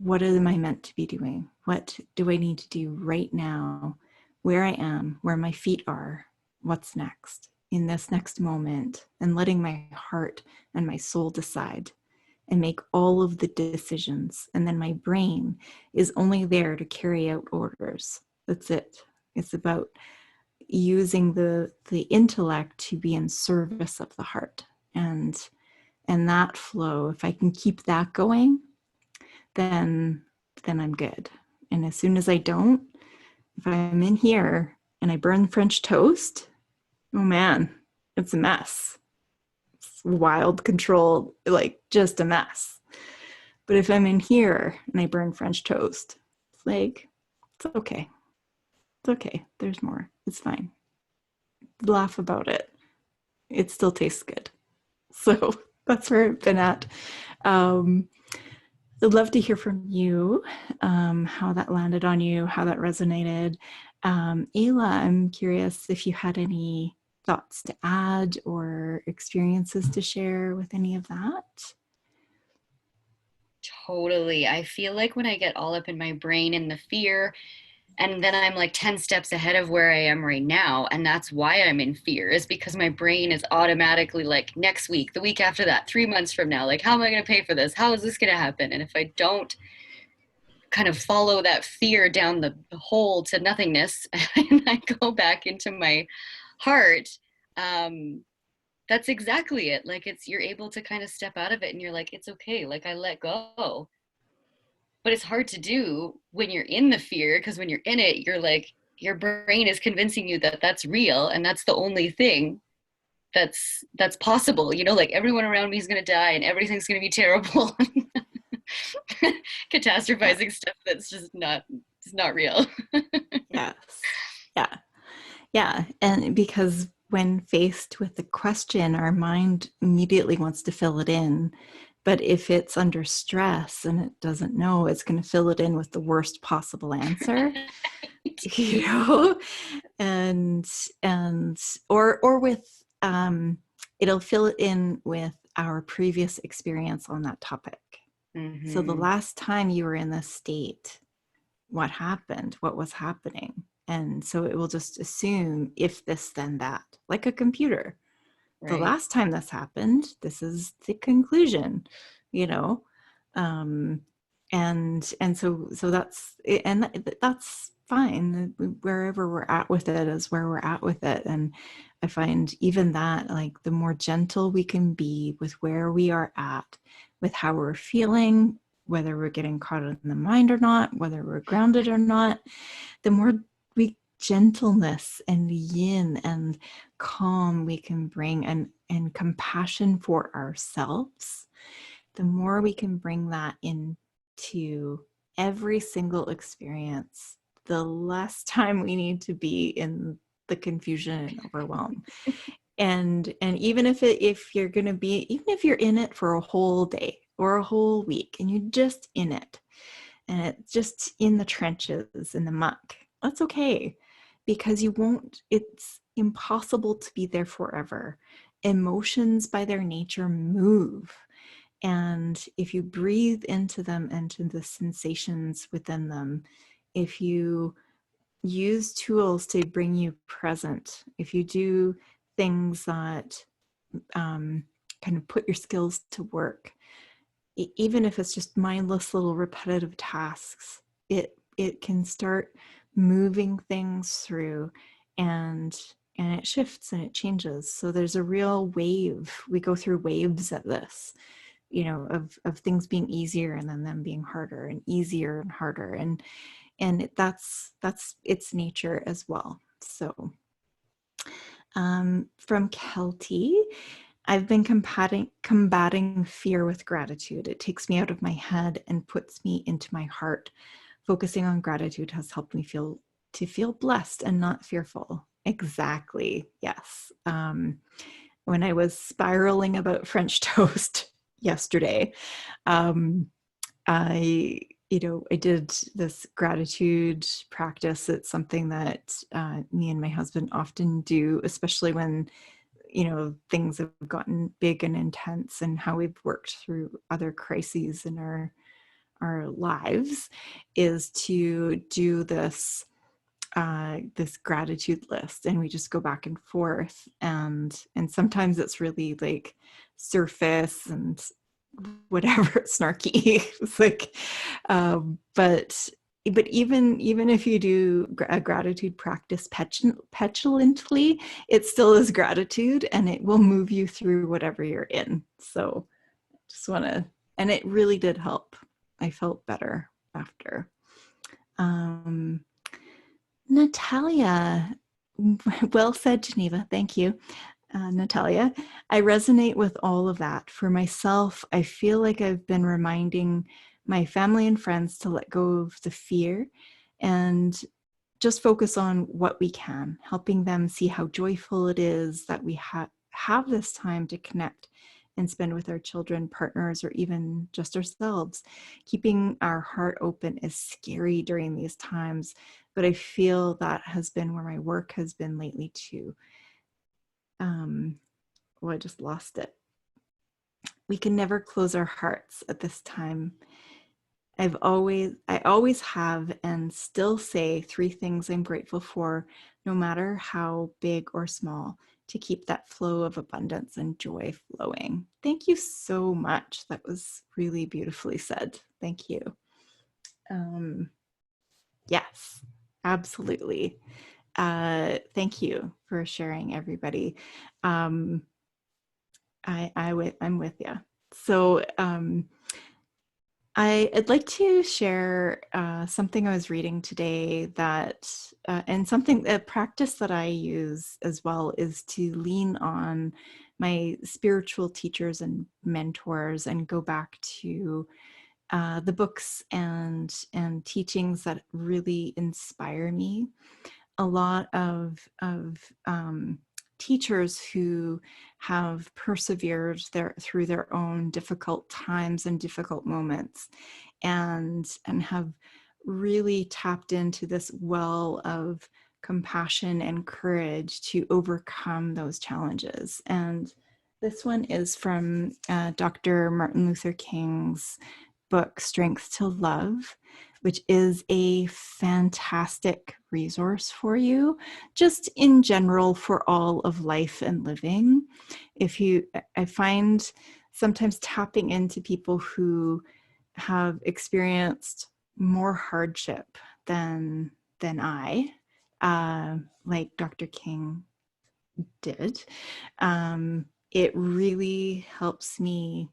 am I meant to be doing? What do I need to do right now? Where I am, where my feet are, what's next in this next moment, and letting my heart and my soul decide and make all of the decisions. And then my brain is only there to carry out orders. That's it. It's about using the intellect to be in service of the heart. And that flow, if I can keep that going, then I'm good. And as soon as I don't, if I'm in here and I burn French toast, oh man, it's a mess. It's wild control, like just a mess. But if I'm in here and I burn French toast, it's like, it's okay. It's okay. There's more. It's fine. Laugh about it. It still tastes good. So that's where I've been at. I'd love to hear from you, how that landed on you, how that resonated. Ayla, I'm curious if you had any thoughts to add or experiences to share with any of that. Totally. I feel like when I get all up in my brain in the fear, and then I'm like 10 steps ahead of where I am right now. And that's why I'm in fear, is because my brain is automatically like, next week, the week after that, 3 months from now, like, how am I going to pay for this? How is this going to happen? And if I don't kind of follow that fear down the hole to nothingness and I go back into my heart, that's exactly it. Like, you're able to kind of step out of it and you're like, it's okay. Like, I let go. But it's hard to do when you're in the fear, because when you're in it, you're like, your brain is convincing you that that's real and that's the only thing that's possible. Like, everyone around me is going to die and everything's going to be terrible. Yeah. Catastrophizing stuff that's just not real. Yes. Yeah. Yeah. And because when faced with the question, our mind immediately wants to fill it in. But if it's under stress and it doesn't know, it's going to fill it in with the worst possible answer, you know, and or with it'll fill it in with our previous experience on that topic. So the Mm-hmm. last time you were in this state, what happened? What was happening? And so it will just assume if this, then that, like a computer. The Right. last time this happened, this is the conclusion, you know. Um, and so that's fine. Wherever we're at with it is where we're at with it. And I find even that, like, the more gentle we can be with where we are at, with how we're feeling, whether we're getting caught in the mind or not, whether we're grounded or not, the more we gentleness and yin and calm we can bring, and compassion for ourselves, the more we can bring that into every single experience, the less time we need to be in the confusion and overwhelm. And even if you're going to be, even if you're in it for a whole day or a whole week and you're just in it, and it's just in the trenches, in the muck, that's okay, because it's impossible to be there forever. Emotions by their nature move. And if you breathe into them and to the sensations within them, if you use tools to bring you present, if you do things that kind of put your skills to work, even if it's just mindless little repetitive tasks, it can start moving things through, and it shifts and it changes. So there's a real wave. We go through waves at this, of things being easier and then them being harder and easier and harder, and that's its nature as well. So from Kelty, I've been combating fear with gratitude. It takes me out of my head and puts me into my heart. Focusing on gratitude has helped me feel blessed and not fearful. Exactly. Yes. When I was spiraling about French toast yesterday, um, I did this gratitude practice. It's something that me and my husband often do, especially when things have gotten big and intense, and how we've worked through other crises in our lives, is to do this gratitude list, and we just go back and forth, and sometimes it's really like surface and whatever, snarky. It's like but even if you do a gratitude practice petulantly, it still is gratitude, and it will move you through whatever you're in. So just want to, and it really did help. I felt better after. Natalia, well said, Geneva. Thank you, Natalia. I resonate with all of that. For myself, I feel like I've been reminding my family and friends to let go of the fear and just focus on what we can, helping them see how joyful it is that we have this time to connect and spend with our children, partners, or even just ourselves. Keeping our heart open is scary during these times, but I feel that has been where my work has been lately too. I just lost it. We can never close our hearts at this time. I always have and still say 3 things I'm grateful for, no matter how big or small, to keep that flow of abundance and joy flowing. Thank you so much. That was really beautifully said. Thank you. Yes, absolutely. Thank you for sharing, everybody. I'm with you. So I'd like to share something I was reading today that, and something, a practice that I use as well, is to lean on my spiritual teachers and mentors and go back to the books and teachings that really inspire me. A lot of teachers who have persevered through their own difficult times and difficult moments, and have really tapped into this well of compassion and courage to overcome those challenges. And this one is from Dr. Martin Luther King's book, Strength to Love, which is a fantastic resource for you, just in general, for all of life and living. I find sometimes tapping into people who have experienced more hardship than I, like Dr. King did, it really helps me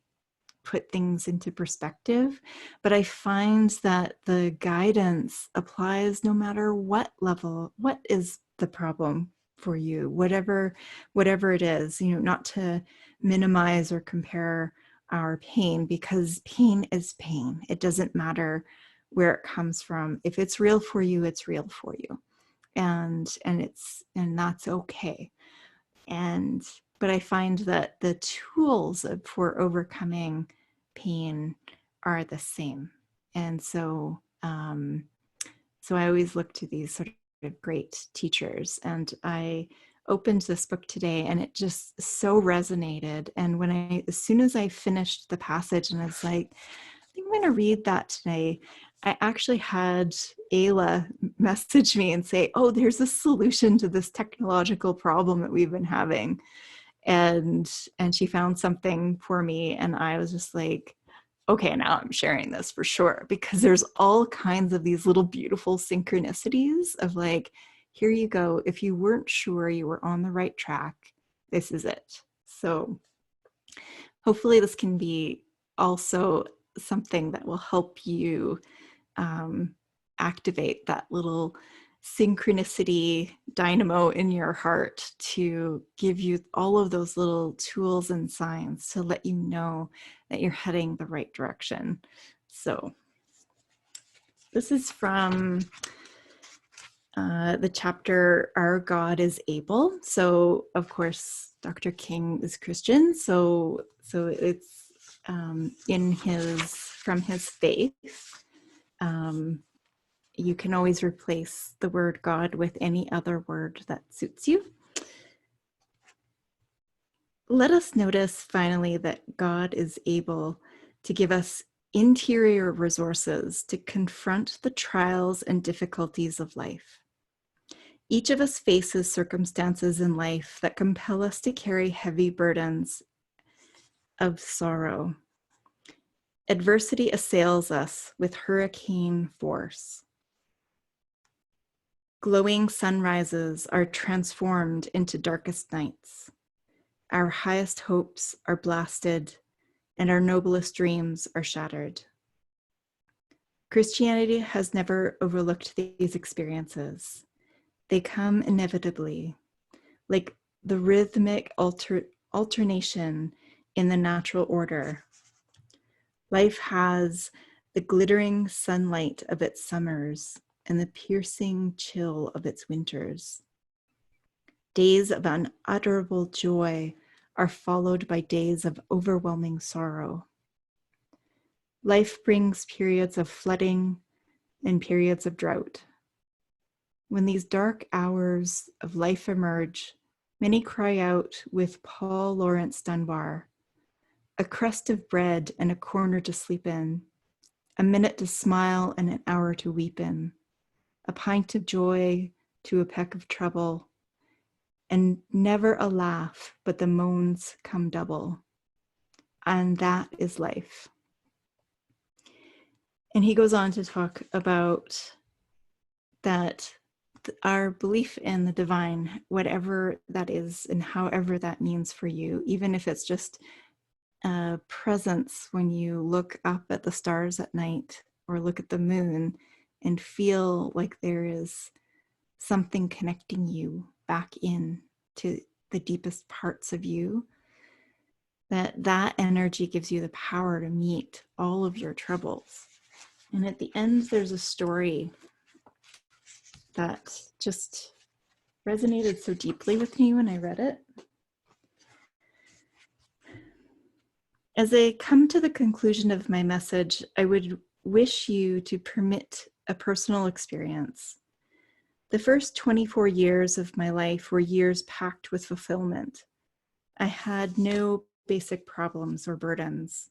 put things into perspective. But I find that the guidance applies no matter what level, what is the problem for you, whatever it is, not to minimize or compare our pain, because pain is pain. It doesn't matter where it comes from. If it's real for you, it's real for you. And that's okay. But I find that the tools for overcoming pain are the same. And so I always look to these sort of great teachers, and I opened this book today and it just so resonated. And as soon as I finished the passage and I was like, I think I'm going to read that today, I actually had Ayla message me and say, oh, there's a solution to this technological problem that we've been having. And she found something for me. And I was just like, okay, now I'm sharing this for sure, because there's all kinds of these little beautiful synchronicities of like, here you go. If you weren't sure you were on the right track, this is it. So hopefully this can be also something that will help you activate that little synchronicity dynamo in your heart to give you all of those little tools and signs to let you know that you're heading the right direction. So this is from the chapter Our God is Able. So of course Dr. King is Christian, so it's from his faith. You can always replace the word God with any other word that suits you. Let us notice finally that God is able to give us interior resources to confront the trials and difficulties of life. Each of us faces circumstances in life that compel us to carry heavy burdens of sorrow. Adversity assails us with hurricane force. Glowing sunrises are transformed into darkest nights. Our highest hopes are blasted, and our noblest dreams are shattered. Christianity has never overlooked these experiences. They come inevitably, like the rhythmic alternation in the natural order. Life has the glittering sunlight of its summers and the piercing chill of its winters. Days of unutterable joy are followed by days of overwhelming sorrow. Life brings periods of flooding and periods of drought. When these dark hours of life emerge, many cry out with Paul Laurence Dunbar, a crust of bread and a corner to sleep in, a minute to smile and an hour to weep in, a pint of joy to a peck of trouble, and never a laugh, but the moans come double. And that is life. And he goes on to talk about that our belief in the divine, whatever that is and however that means for you, even if it's just a presence when you look up at the stars at night or look at the moon and feel like there is something connecting you back in to the deepest parts of you, that energy gives you the power to meet all of your troubles. And at the end, there's a story that just resonated so deeply with me when I read it. As I come to the conclusion of my message, I would wish you to permit a personal experience. The first 24 years of my life were years packed with fulfillment. I had no basic problems or burdens.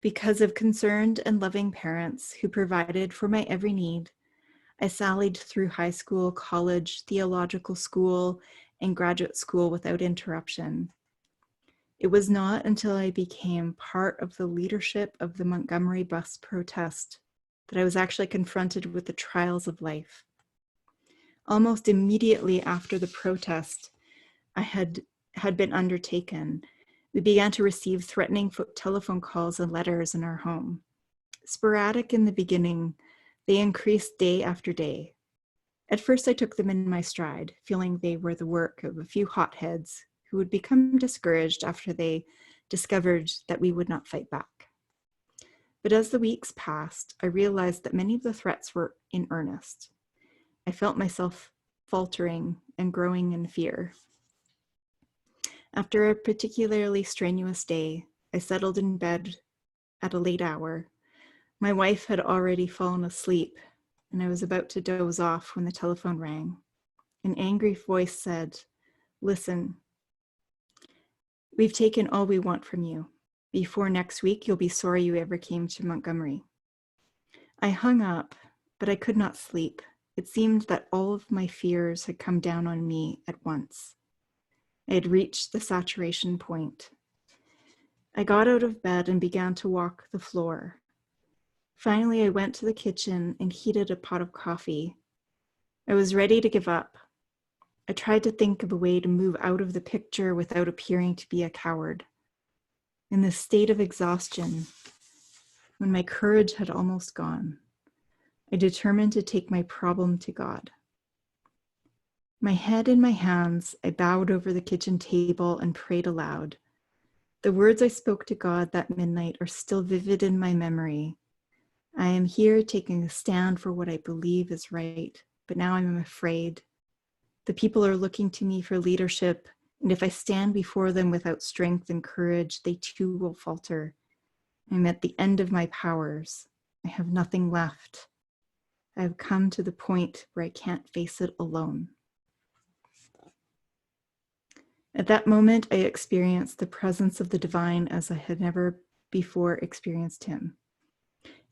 Because of concerned and loving parents who provided for my every need, I sallied through high school, college, theological school, and graduate school without interruption. It was not until I became part of the leadership of the Montgomery bus protest that I was actually confronted with the trials of life. Almost immediately after the protest had been undertaken, we began to receive threatening telephone calls and letters in our home. Sporadic in the beginning, they increased day after day. At first, I took them in my stride, feeling they were the work of a few hotheads who would become discouraged after they discovered that we would not fight back. But as the weeks passed, I realized that many of the threats were in earnest. I felt myself faltering and growing in fear. After a particularly strenuous day, I settled in bed at a late hour. My wife had already fallen asleep, and I was about to doze off when the telephone rang. An angry voice said, Listen, we've taken all we want from you. Before next week, you'll be sorry you ever came to Montgomery. I hung up, but I could not sleep. It seemed that all of my fears had come down on me at once. I had reached the saturation point. I got out of bed and began to walk the floor. Finally, I went to the kitchen and heated a pot of coffee. I was ready to give up. I tried to think of a way to move out of the picture without appearing to be a coward. In this state of exhaustion, when my courage had almost gone, I determined to take my problem to God. My head in my hands, I bowed over the kitchen table and prayed aloud. The words I spoke to God that midnight are still vivid in my memory. I am here taking a stand for what I believe is right, but now I'm afraid. The people are looking to me for leadership, and if I stand before them without strength and courage, they too will falter. I'm at the end of my powers. I have nothing left. I have come to the point where I can't face it alone. At that moment, I experienced the presence of the divine as I had never before experienced him.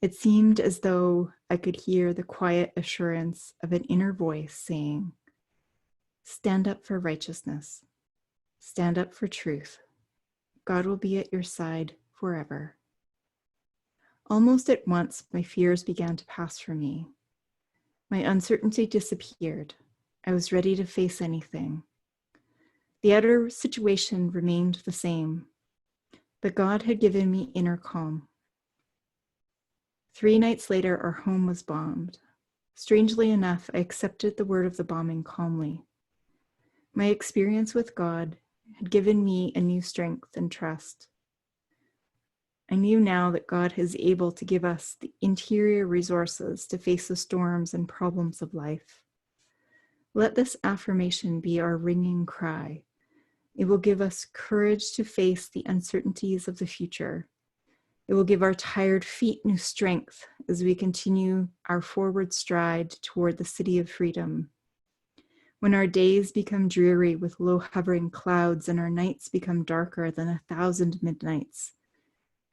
It seemed as though I could hear the quiet assurance of an inner voice saying, "Stand up for righteousness. Stand up for truth. God will be at your side forever." Almost at once, my fears began to pass from me. My uncertainty disappeared. I was ready to face anything. The outer situation remained the same, but God had given me inner calm. 3 nights later, our home was bombed. Strangely enough, I accepted the word of the bombing calmly. My experience with God had given me a new strength and trust. I knew now that God is able to give us the interior resources to face the storms and problems of life. Let this affirmation be our ringing cry. It will give us courage to face the uncertainties of the future. It will give our tired feet new strength as we continue our forward stride toward the city of freedom. When our days become dreary with low hovering clouds and our nights become darker than 1,000 midnights,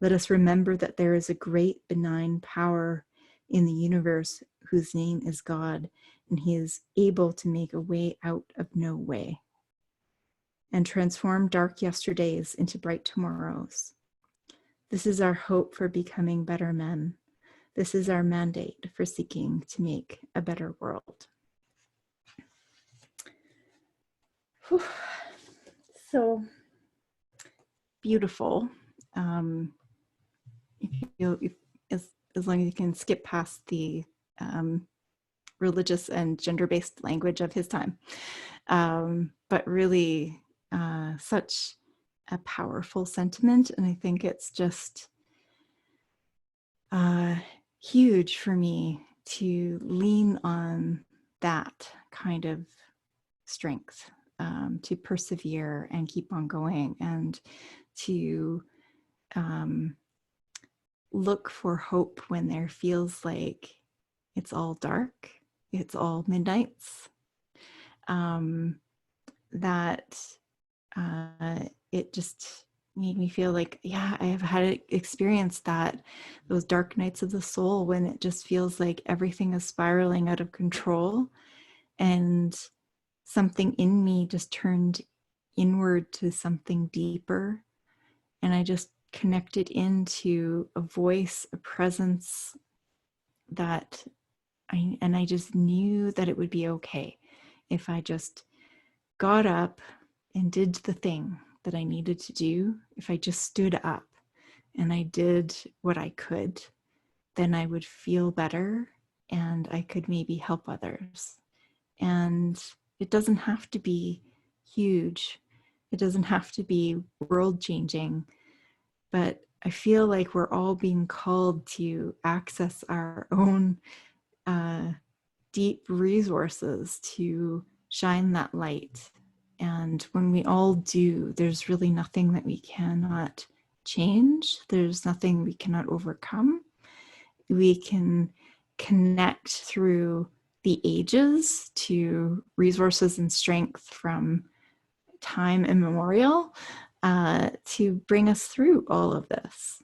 let us remember that there is a great benign power in the universe whose name is God, and he is able to make a way out of no way and transform dark yesterdays into bright tomorrows. This is our hope for becoming better men. This is our mandate for seeking to make a better world. Whew. So beautiful. As long as you can skip past the religious and gender-based language of his time. But really such a powerful sentiment. And I think it's just huge for me to lean on that kind of strength, to persevere and keep on going, and to look for hope when there feels like it's all dark, it's all midnights, that it just made me feel like, yeah, I have had experienced that, those dark nights of the soul when it just feels like everything is spiraling out of control, and something in me just turned inward to something deeper, and I just connected into a voice, a presence that I just knew that it would be okay if I just got up and did the thing that I needed to do. If I just stood up and I did what I could, then I would feel better and I could maybe help others. And it doesn't have to be huge. It doesn't have to be world changing, but I feel like we're all being called to access our own deep resources to shine that light. And when we all do, there's really nothing that we cannot change. There's nothing we cannot overcome. We can connect through the ages to resources and strength from time immemorial to bring us through all of this.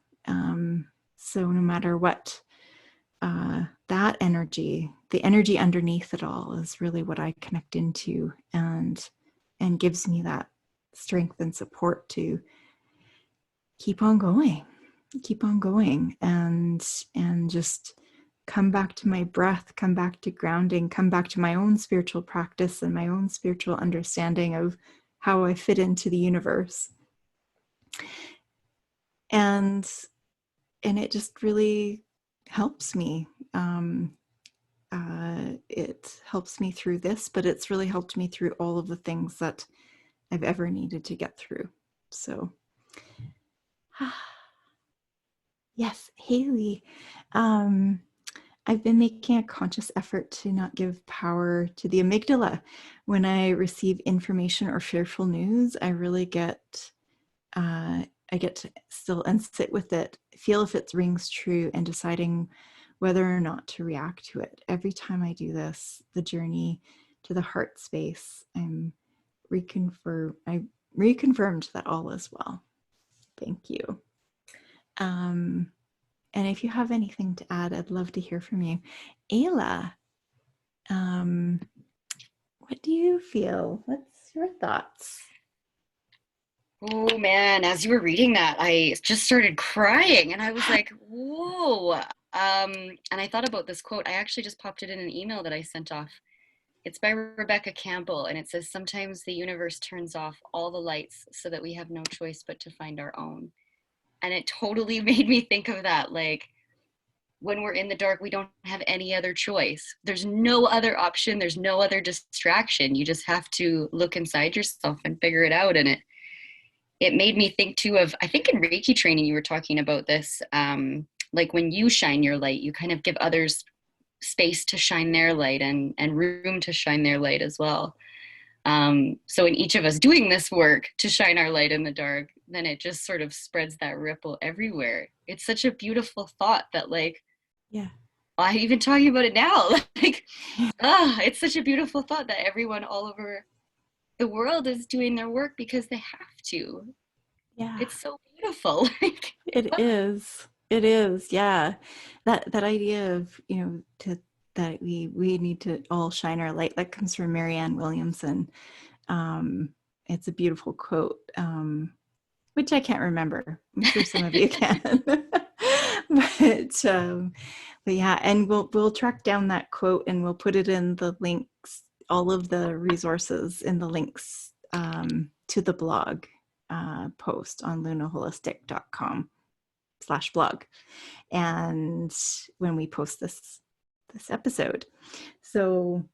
So no matter what, that energy, the energy underneath it all is really what I connect into, and gives me that strength and support to keep on going, and just come back to my breath, come back to grounding, come back to my own spiritual practice and my own spiritual understanding of how I fit into the universe. And it just really helps me. It helps me through this, but it's really helped me through all of the things that I've ever needed to get through. So, yes, Haley. I've been making a conscious effort to not give power to the amygdala. When I receive information or fearful news, I really I get to still and sit with it, feel if it rings true, and deciding whether or not to react to it. Every time I do this, the journey to the heart space, I reconfirmed that all is well. Thank you. And if you have anything to add, I'd love to hear from you. Ayla, what do you feel? What's your thoughts? Oh man, as you were reading that, I just started crying and I was like, whoa. And I thought about this quote. I actually just popped it in an email that I sent off. It's by Rebecca Campbell, and it says, "Sometimes the universe turns off all the lights so that we have no choice but to find our own." And it totally made me think of that. Like, when we're in the dark, we don't have any other choice. There's no other option. There's no other distraction. You just have to look inside yourself and figure it out. And it made me think too of, I think in Reiki training, you were talking about this. Like when you shine your light, you kind of give others space to shine their light, and room to shine their light as well. So in each of us doing this work to shine our light in the dark, then it just sort of spreads that ripple everywhere. It's such a beautiful thought that, like, Yeah. I'm even talking about it now. Like, it's such a beautiful thought that everyone all over the world is doing their work because they have to. Yeah. It's so beautiful. Like, It is. It is. Yeah. That idea of, that we need to all shine our light, that comes from Marianne Williamson. It's a beautiful quote, which I can't remember. I'm sure some of you can. But yeah, and we'll track down that quote and we'll put it in the links, all of the resources in the links to the blog post on lunaholistic.com/blog, and when we post this episode. So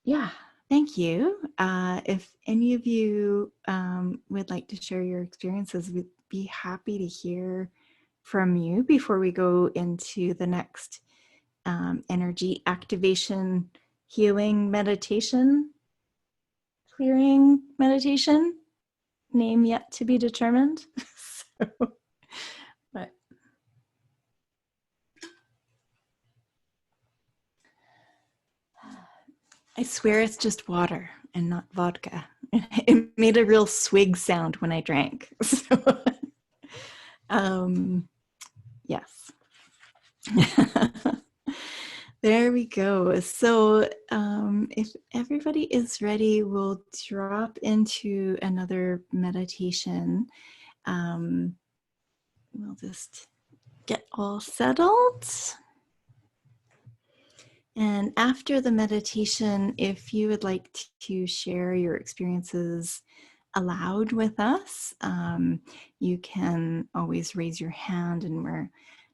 yeah, thank you. If any of you would like to share your experiences, we'd be happy to hear from you before we go into the next energy activation, healing meditation, clearing meditation, name yet to be determined. So, but I swear it's just water and not vodka. It made a real swig sound when I drank. So, yes. There we go. So if everybody is ready, we'll drop into another meditation. We'll just get all settled. And after the meditation, if you would like to share your experiences aloud with us, you can always raise your hand, and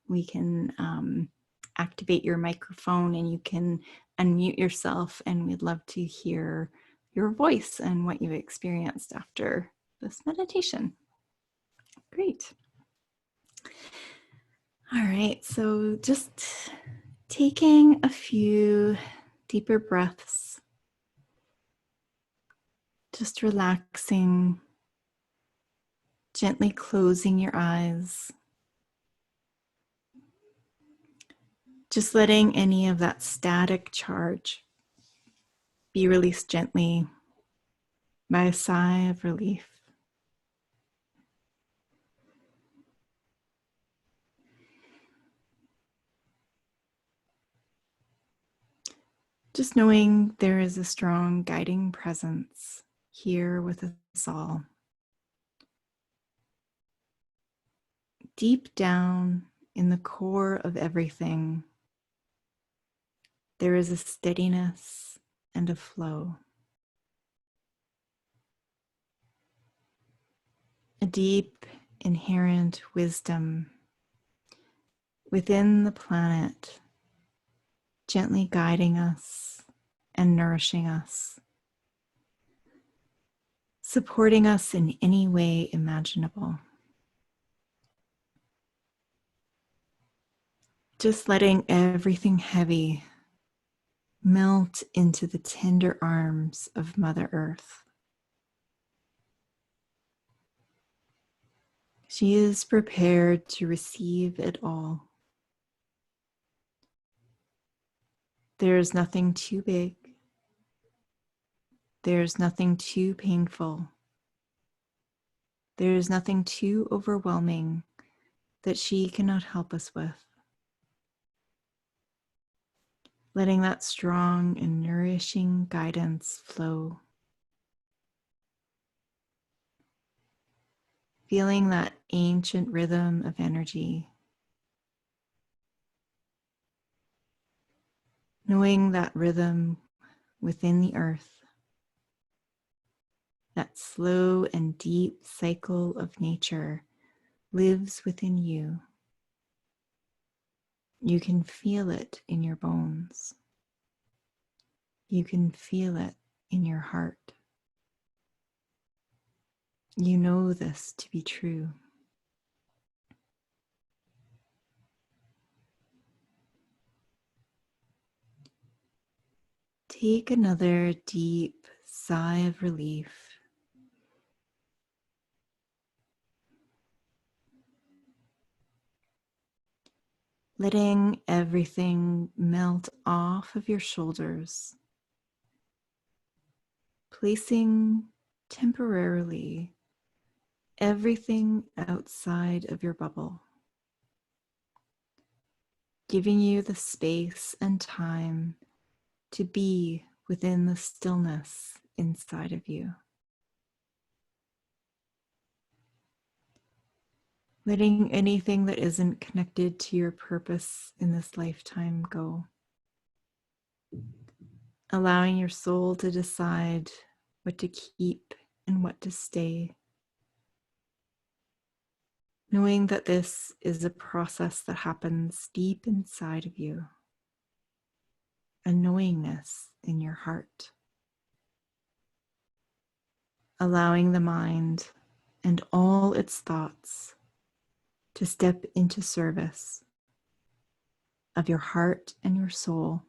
we can activate your microphone and you can unmute yourself, and we'd love to hear your voice and what you've experienced after this meditation. Great. All right, so just taking a few deeper breaths, just relaxing, gently closing your eyes, just letting any of that static charge be released gently. by a sigh of relief. Just knowing there is a strong guiding presence here with us all. Deep down in the core of everything, there is a steadiness and a flow. A deep, inherent wisdom within the planet, gently guiding us and nourishing us, supporting us in any way imaginable. Just letting everything heavy melt into the tender arms of Mother Earth. She is prepared to receive it all. There is nothing too big. There is nothing too painful. There is nothing too overwhelming that she cannot help us with. Letting that strong and nourishing guidance flow. Feeling that ancient rhythm of energy. Knowing that rhythm within the earth. That slow and deep cycle of nature lives within you. You can feel it in your bones. You can feel it in your heart. You know this to be true. Take another deep sigh of relief. Letting everything melt off of your shoulders. Placing temporarily everything outside of your bubble. Giving you the space and time to be within the stillness inside of you. Letting anything that isn't connected to your purpose in this lifetime go. Allowing your soul to decide what to keep and what to stay. Knowing that this is a process that happens deep inside of you. A knowingness in your heart. Allowing the mind and all its thoughts to step into service of your heart and your soul.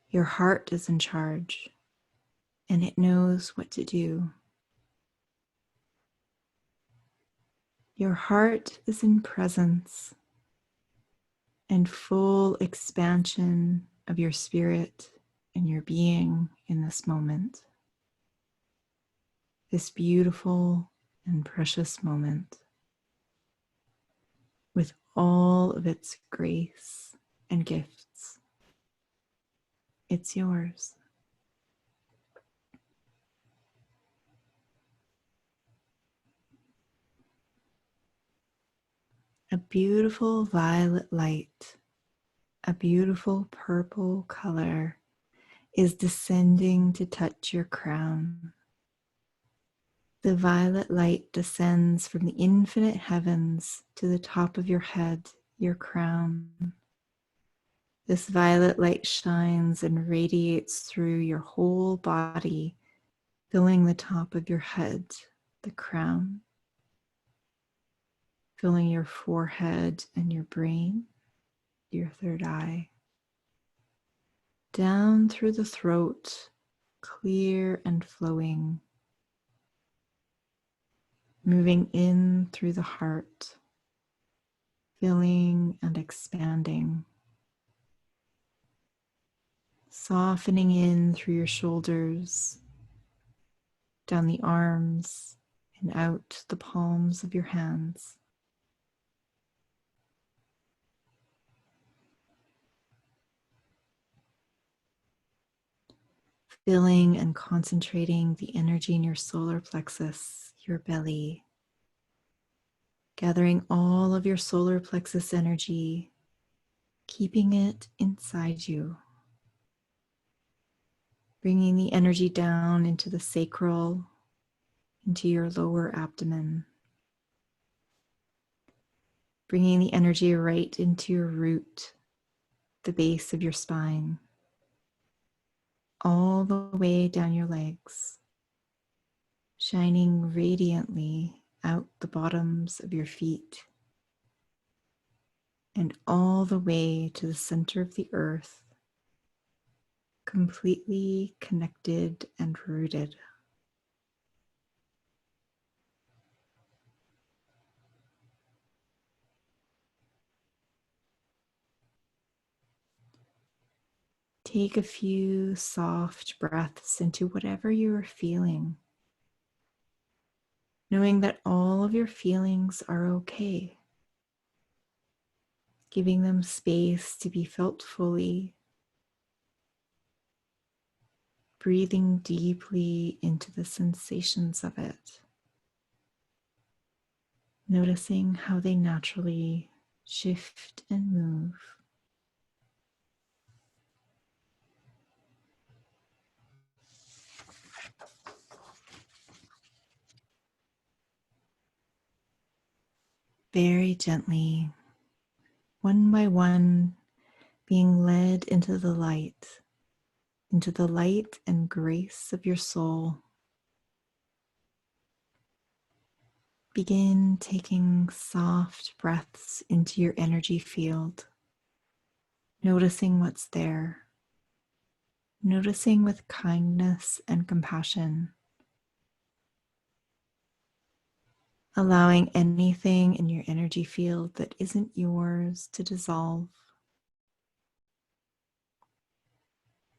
Your heart is in charge and it knows what to do. Your heart is in presence and full expansion of your spirit and your being in this moment. This beautiful and precious moment with all of its grace and gifts. It's yours. A beautiful violet light, a beautiful purple color is descending to touch your crown. The violet light descends from the infinite heavens to the top of your head, your crown. This violet light shines and radiates through your whole body, filling the top of your head, the crown, filling your forehead and your brain, your third eye, down through the throat, clear and flowing, moving in through the heart, filling and expanding, Softening in through your shoulders, down the arms, and out the palms of your hands. Filling and concentrating the energy in your solar plexus, your belly, gathering all of your solar plexus energy, keeping it inside you, bringing the energy down into the sacral, into your lower abdomen, bringing the energy right into your root, the base of your spine, all the way down your legs, shining radiantly out the bottoms of your feet, and all the way to the center of the earth, completely connected and rooted. Take a few soft breaths into whatever you are feeling, knowing that all of your feelings are okay, giving them space to be felt fully, breathing deeply into the sensations of it, noticing how they naturally shift and move. Very gently, one by one, being led into the light and grace of your soul. Begin taking soft breaths into your energy field, noticing what's there, noticing with kindness and compassion, allowing anything in your energy field that isn't yours to dissolve,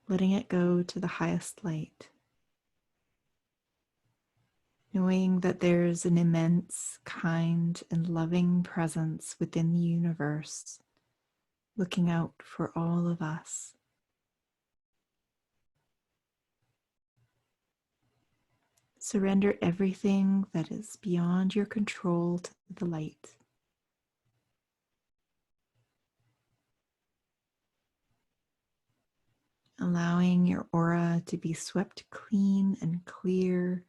letting it go to the highest light, knowing that there's an immense, kind, and loving presence within the universe, looking out for all of us. Surrender everything that is beyond your control to the light. Allowing your aura to be swept clean and clear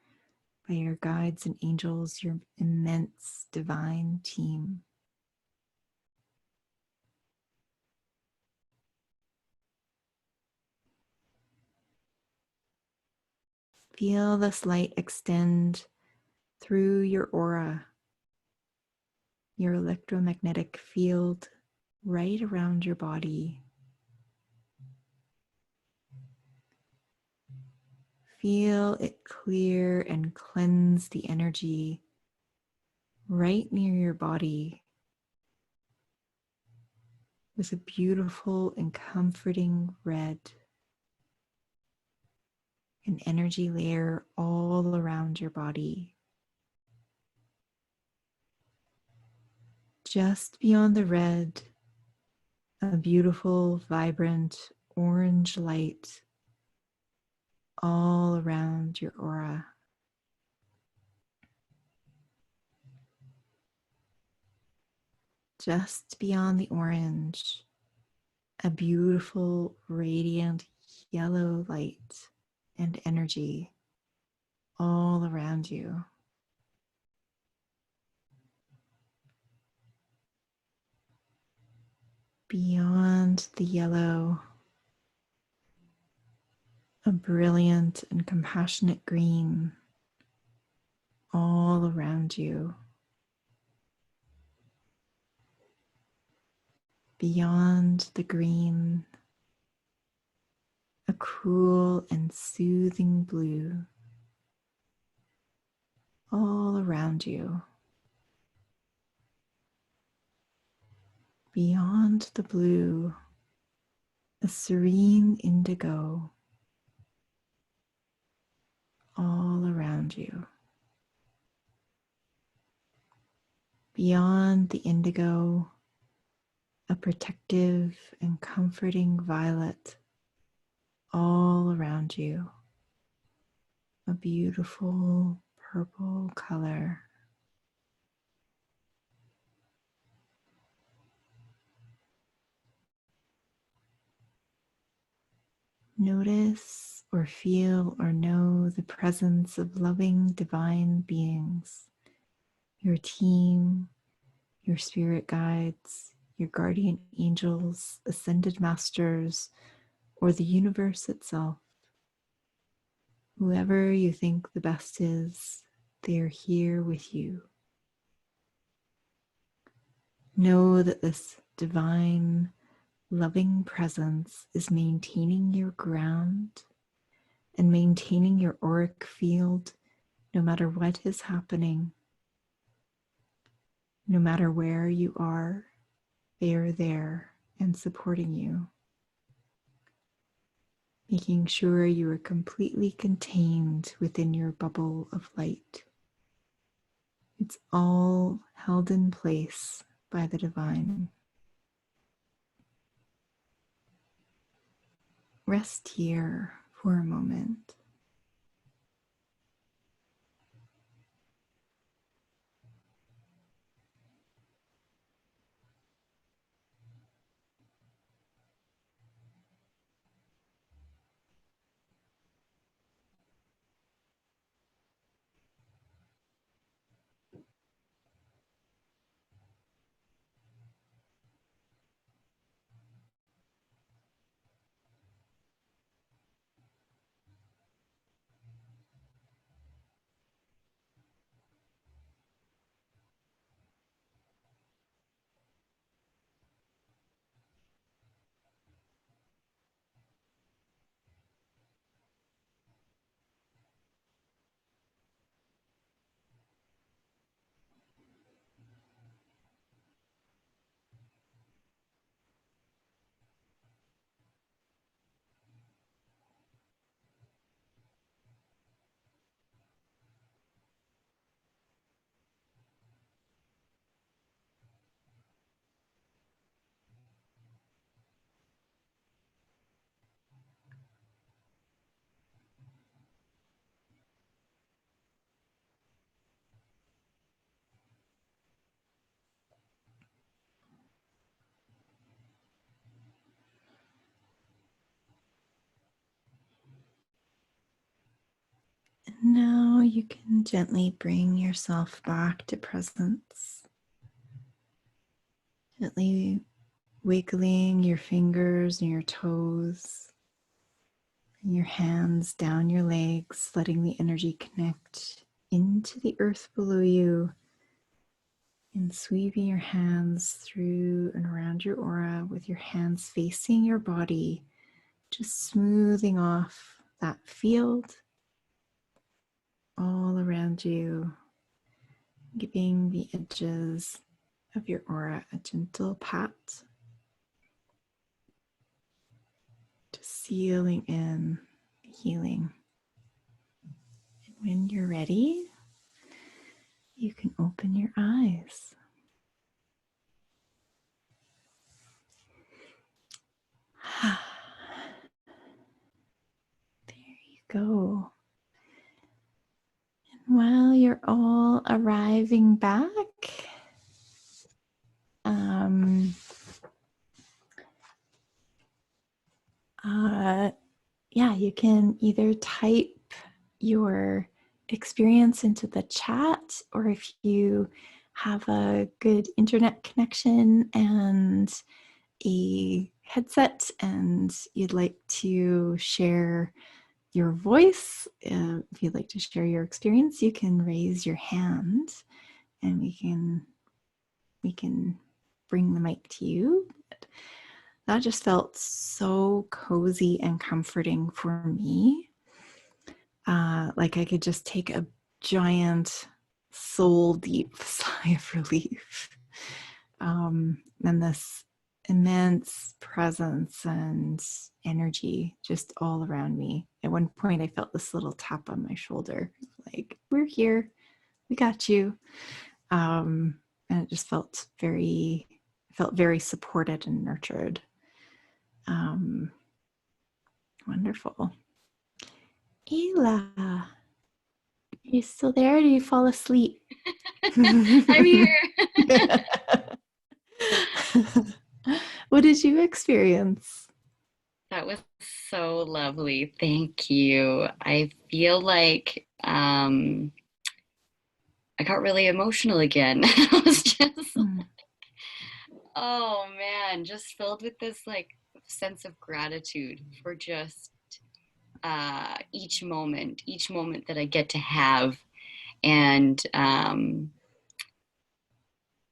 by your guides and angels, your immense divine team. Feel this light extend through your aura, your electromagnetic field right around your body. Feel it clear and cleanse the energy right near your body with a beautiful and comforting red, an energy layer all around your body. Just beyond the red, a beautiful, vibrant orange light all around your aura. Just beyond the orange, a beautiful, radiant yellow light and energy all around you. Beyond the yellow, a brilliant and compassionate green all around you. Beyond the green, a cool and soothing blue all around you. Beyond the blue, a serene indigo all around you. Beyond the indigo, a protective and comforting violet all around you. A beautiful purple color. Notice or feel or know the presence of loving divine beings, your team, your spirit guides, your guardian angels, ascended masters, or the universe itself. Whoever you think the best is, they are here with you. Know that this divine, loving presence is maintaining your ground and maintaining your auric field no matter what is happening. No matter where you are, they are there and supporting you, making sure you are completely contained within your bubble of light. It's all held in place by the divine. Rest here for a moment. And now you can gently bring yourself back to presence. Gently wiggling your fingers and your toes, and your hands down your legs, letting the energy connect into the earth below you, and sweeping your hands through and around your aura with your hands facing your body, just smoothing off that field all around you, giving the edges of your aura a gentle pat, just sealing in the healing. And when you're ready, you can open your eyes. There you go. And while you're all arriving back, you can either type your experience into the chat, or if you have a good internet connection and a headset and you'd like to share your voice, if you'd like to share your experience, you can raise your hand and we can bring the mic to you. That just felt so cozy and comforting for me. Like I could just take a giant soul deep sigh of relief. And this immense presence and energy just all around me. At one point, I felt this little tap on my shoulder, like, we're here, we got you. And it just felt very supported and nurtured. Um, Wonderful. Ayla, are you still there? Or do you fall asleep? I'm here. What did you experience? That was so lovely. Thank you. I feel like I got really emotional again. I was just, Mm, oh man, just filled with this like sense of gratitude for just each moment that I get to have. And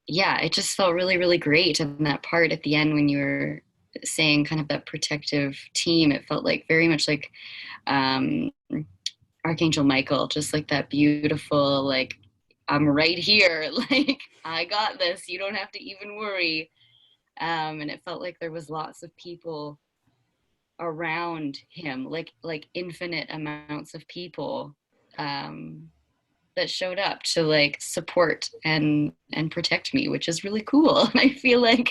yeah, it just felt really, really great. And that part at the end when you were saying kind of that protective team, it felt like very much like um, Archangel Michael, just like that beautiful, like, I'm right here. Like, I got this. You don't have to even worry. And it felt like there was lots of people around him, like infinite amounts of people that showed up to like support and protect me, which is really cool. And I feel like,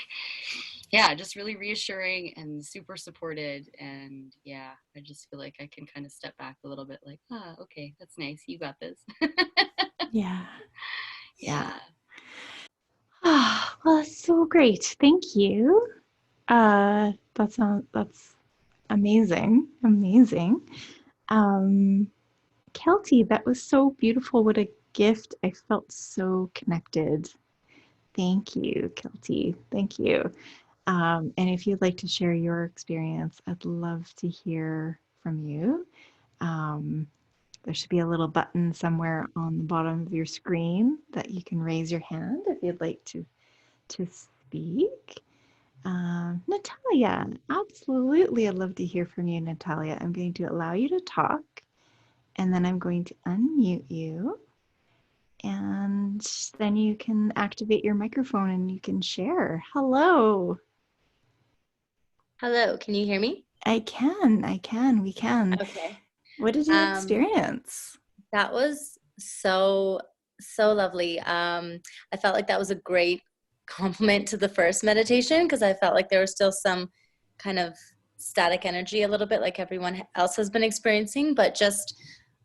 yeah, just really reassuring and super supported. And yeah, I just feel like I can kind of step back a little bit, like, ah, okay, that's nice. You got this. yeah, yeah. Yeah. Ah, well, that's so great. Thank you. That's amazing, amazing. Um, Kelty, that was so beautiful. What a gift. I felt so connected. Thank you, Kelty. Thank you. And if you'd like to share your experience, I'd love to hear from you. Um, there should be a little button somewhere on the bottom of your screen that you can raise your hand if you'd like to speak. Natalia, absolutely, I'd love to hear from you, Natalia. I'm going to allow you to talk, and then I'm going to unmute you, and then you can activate your microphone and you can share. Hello. Hello, can you hear me? We can. Okay. What did you experience? That was so lovely. I felt like that was a great compliment to the first meditation because I felt like there was still some kind of static energy a little bit like everyone else has been experiencing, but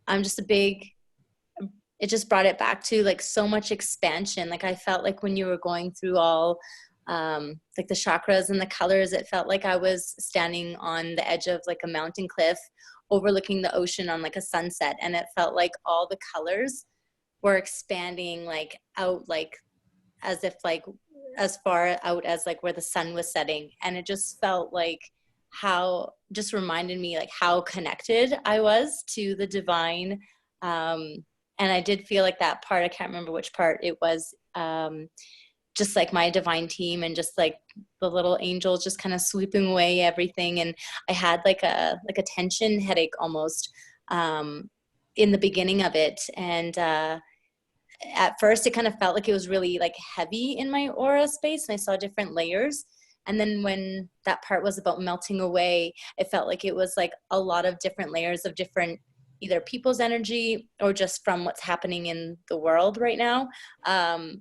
I'm just a big, it just brought it back to like so much expansion. Like I felt like when you were going through all like the chakras and the colors, it felt like I was standing on the edge of like a mountain cliff overlooking the ocean on like a sunset, and it felt like all the colors were expanding like out, like as if like as far out as like where the sun was setting. And it just felt like how, just reminded me like how connected I was to the divine. And I did feel like that part, I can't remember which part it was, just like my divine team and just like the little angels just kind of sweeping away everything. And I had like a tension headache almost in the beginning of it. And at first it kind of felt like it was really like heavy in my aura space, and I saw different layers. And then when that part was about melting away, it felt like it was like a lot of different layers of different either people's energy or just from what's happening in the world right now,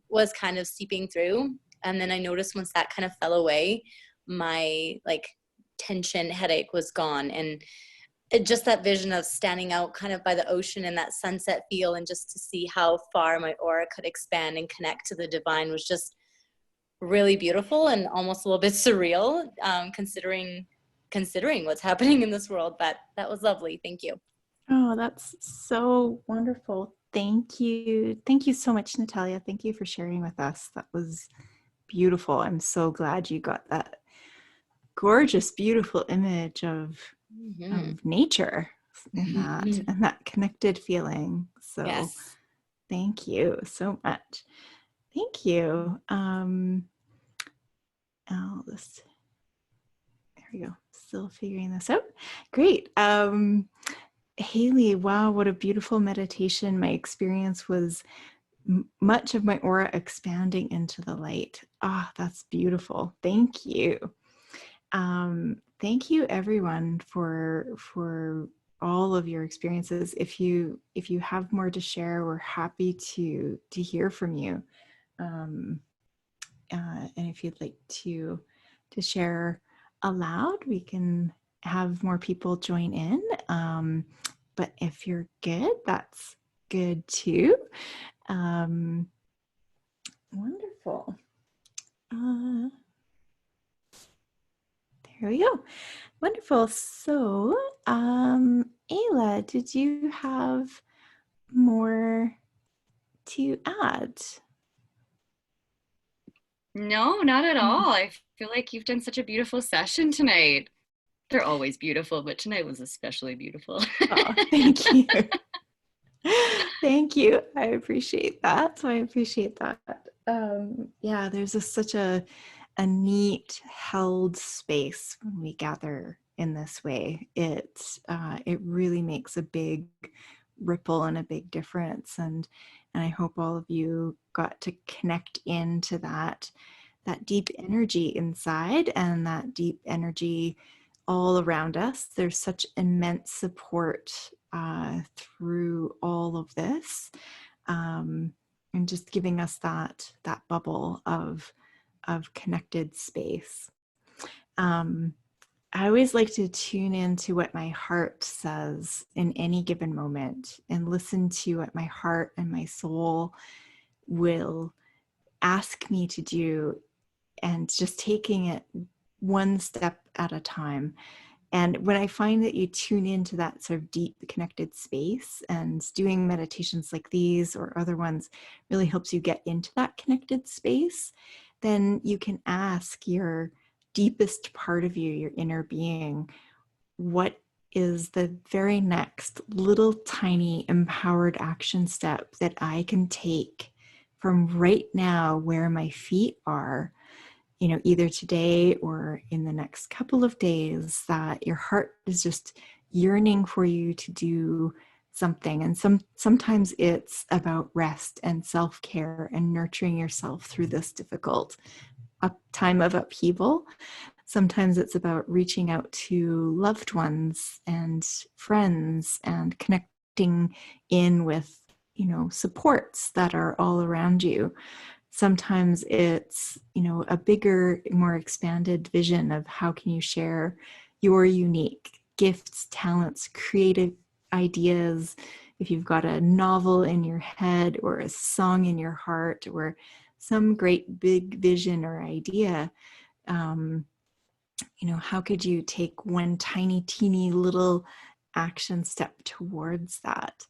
was kind of seeping through. And then I noticed once that kind of fell away, my like tension headache was gone. And just that vision of standing out kind of by the ocean and that sunset feel, and just to see how far my aura could expand and connect to the divine, was just really beautiful and almost a little bit surreal, considering what's happening in this world. But that was lovely. Thank you. Oh, that's so wonderful. Thank you. Thank you so much, Natalia. Thank you for sharing with us. That was beautiful. I'm so glad you got that gorgeous, beautiful image of nature in that connected feeling. So Yes. thank you so much. Thank you. There we go. Still figuring this out. Great. Haley, wow, what a beautiful meditation. My experience was much of my aura expanding into the light. Ah, that's beautiful. Thank you. Thank you everyone for all of your experiences. If you have more to share, we're happy to hear from you. And if you'd like to share aloud, we can have more people join in. But if you're good, that's good too. Wonderful. There we go. Wonderful. So, Ayla, did you have more to add? No, not at all. I feel like you've done such a beautiful session tonight. They're always beautiful, but tonight was especially beautiful. Oh, thank you. Thank you. I appreciate that. So I appreciate that. Yeah, there's such a neat held space when we gather in this way. It really makes a big ripple and a big difference. And I hope all of you got to connect into that deep energy inside and that deep energy all around us. There's such immense support through all of this, and just giving us that bubble of connected space. I always like to tune into what my heart says in any given moment and listen to what my heart and my soul will ask me to do, and just taking it one step at a time. And when I find that you tune into that sort of deep connected space, and doing meditations like these or other ones really helps you get into that connected space, then you can ask your deepest part of you, your inner being, what is the very next little tiny empowered action step that I can take from right now where my feet are, either today or in the next couple of days, that your heart is just yearning for you to do something. And sometimes it's about rest and self-care and nurturing yourself through this difficult time of upheaval. Sometimes it's about reaching out to loved ones and friends and connecting in with, supports that are all around you. Sometimes it's, a bigger, more expanded vision of how can you share your unique gifts, talents, creative ideas. If you've got a novel in your head or a song in your heart or some great big vision or idea, how could you take one tiny, teeny little action step towards that?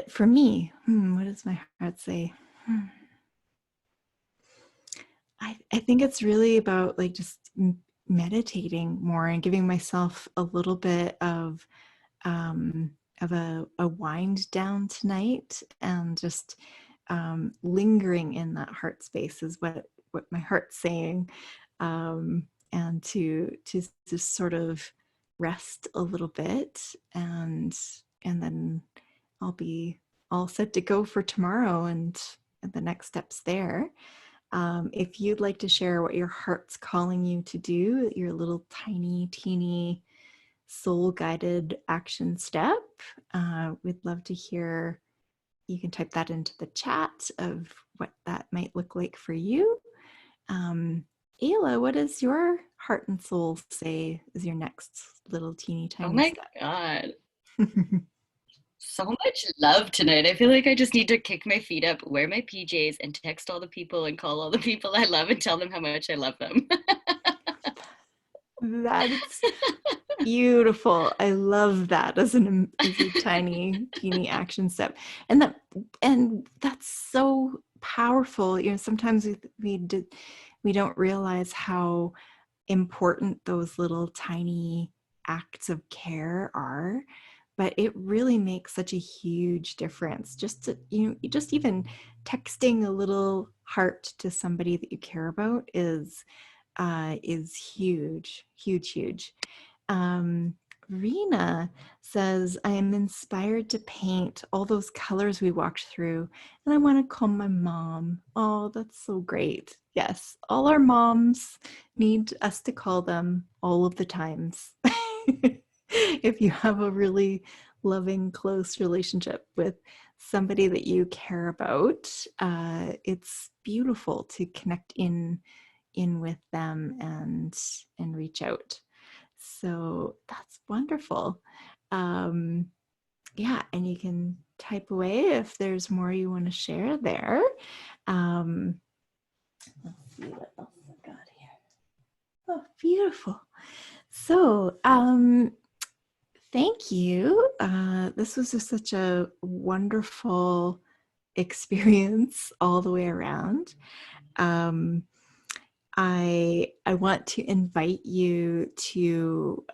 For me, what does my heart say? I think it's really about just meditating more and giving myself a little bit of a wind down tonight, and just lingering in that heart space is what my heart's saying, and to just sort of rest a little bit, and then I'll be all set to go for tomorrow and the next steps there. If you'd like to share what your heart's calling you to do, your little tiny, teeny, soul-guided action step, we'd love to hear. You can type that into the chat of what that might look like for you. Ayla, what does your heart and soul say is your next little teeny tiny Oh my step? God. So much love tonight. I feel like I just need to kick my feet up, wear my PJs, and text all the people and call all the people I love and tell them how much I love them. That's beautiful. I love that as a tiny, teeny action step, and that's so powerful. Sometimes we don't realize how important those little tiny acts of care are, but it really makes such a huge difference. Just even texting a little heart to somebody that you care about is huge, huge, huge. Rena says, I am inspired to paint all those colors we walked through, and I want to call my mom. Oh, that's so great. Yes, all our moms need us to call them all of the times. If you have a really loving, close relationship with somebody that you care about, it's beautiful to connect in with them and reach out. So that's wonderful. Yeah, and you can type away if there's more you want to share there. Let's see what else I got here. Oh, beautiful. So, thank you. This was just such a wonderful experience all the way around. I want to invite you to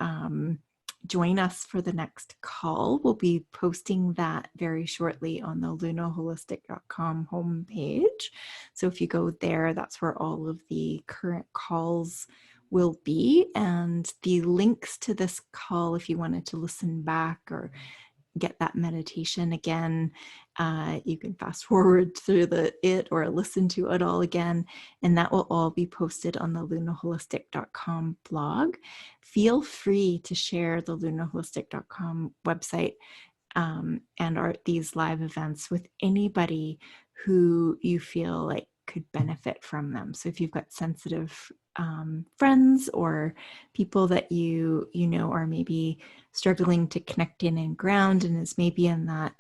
join us for the next call. We'll be posting that very shortly on the lunaholistic.com homepage. So if you go there, that's where all of the current calls will be. And the links to this call, if you wanted to listen back or get that meditation again, you can fast forward through it or listen to it all again, and that will all be posted on the lunaholistic.com blog. Feel free to share the lunaholistic.com website and these live events with anybody who you feel like could benefit from them. So if you've got sensitive friends or people that you know are maybe struggling to connect in and ground, and is maybe in that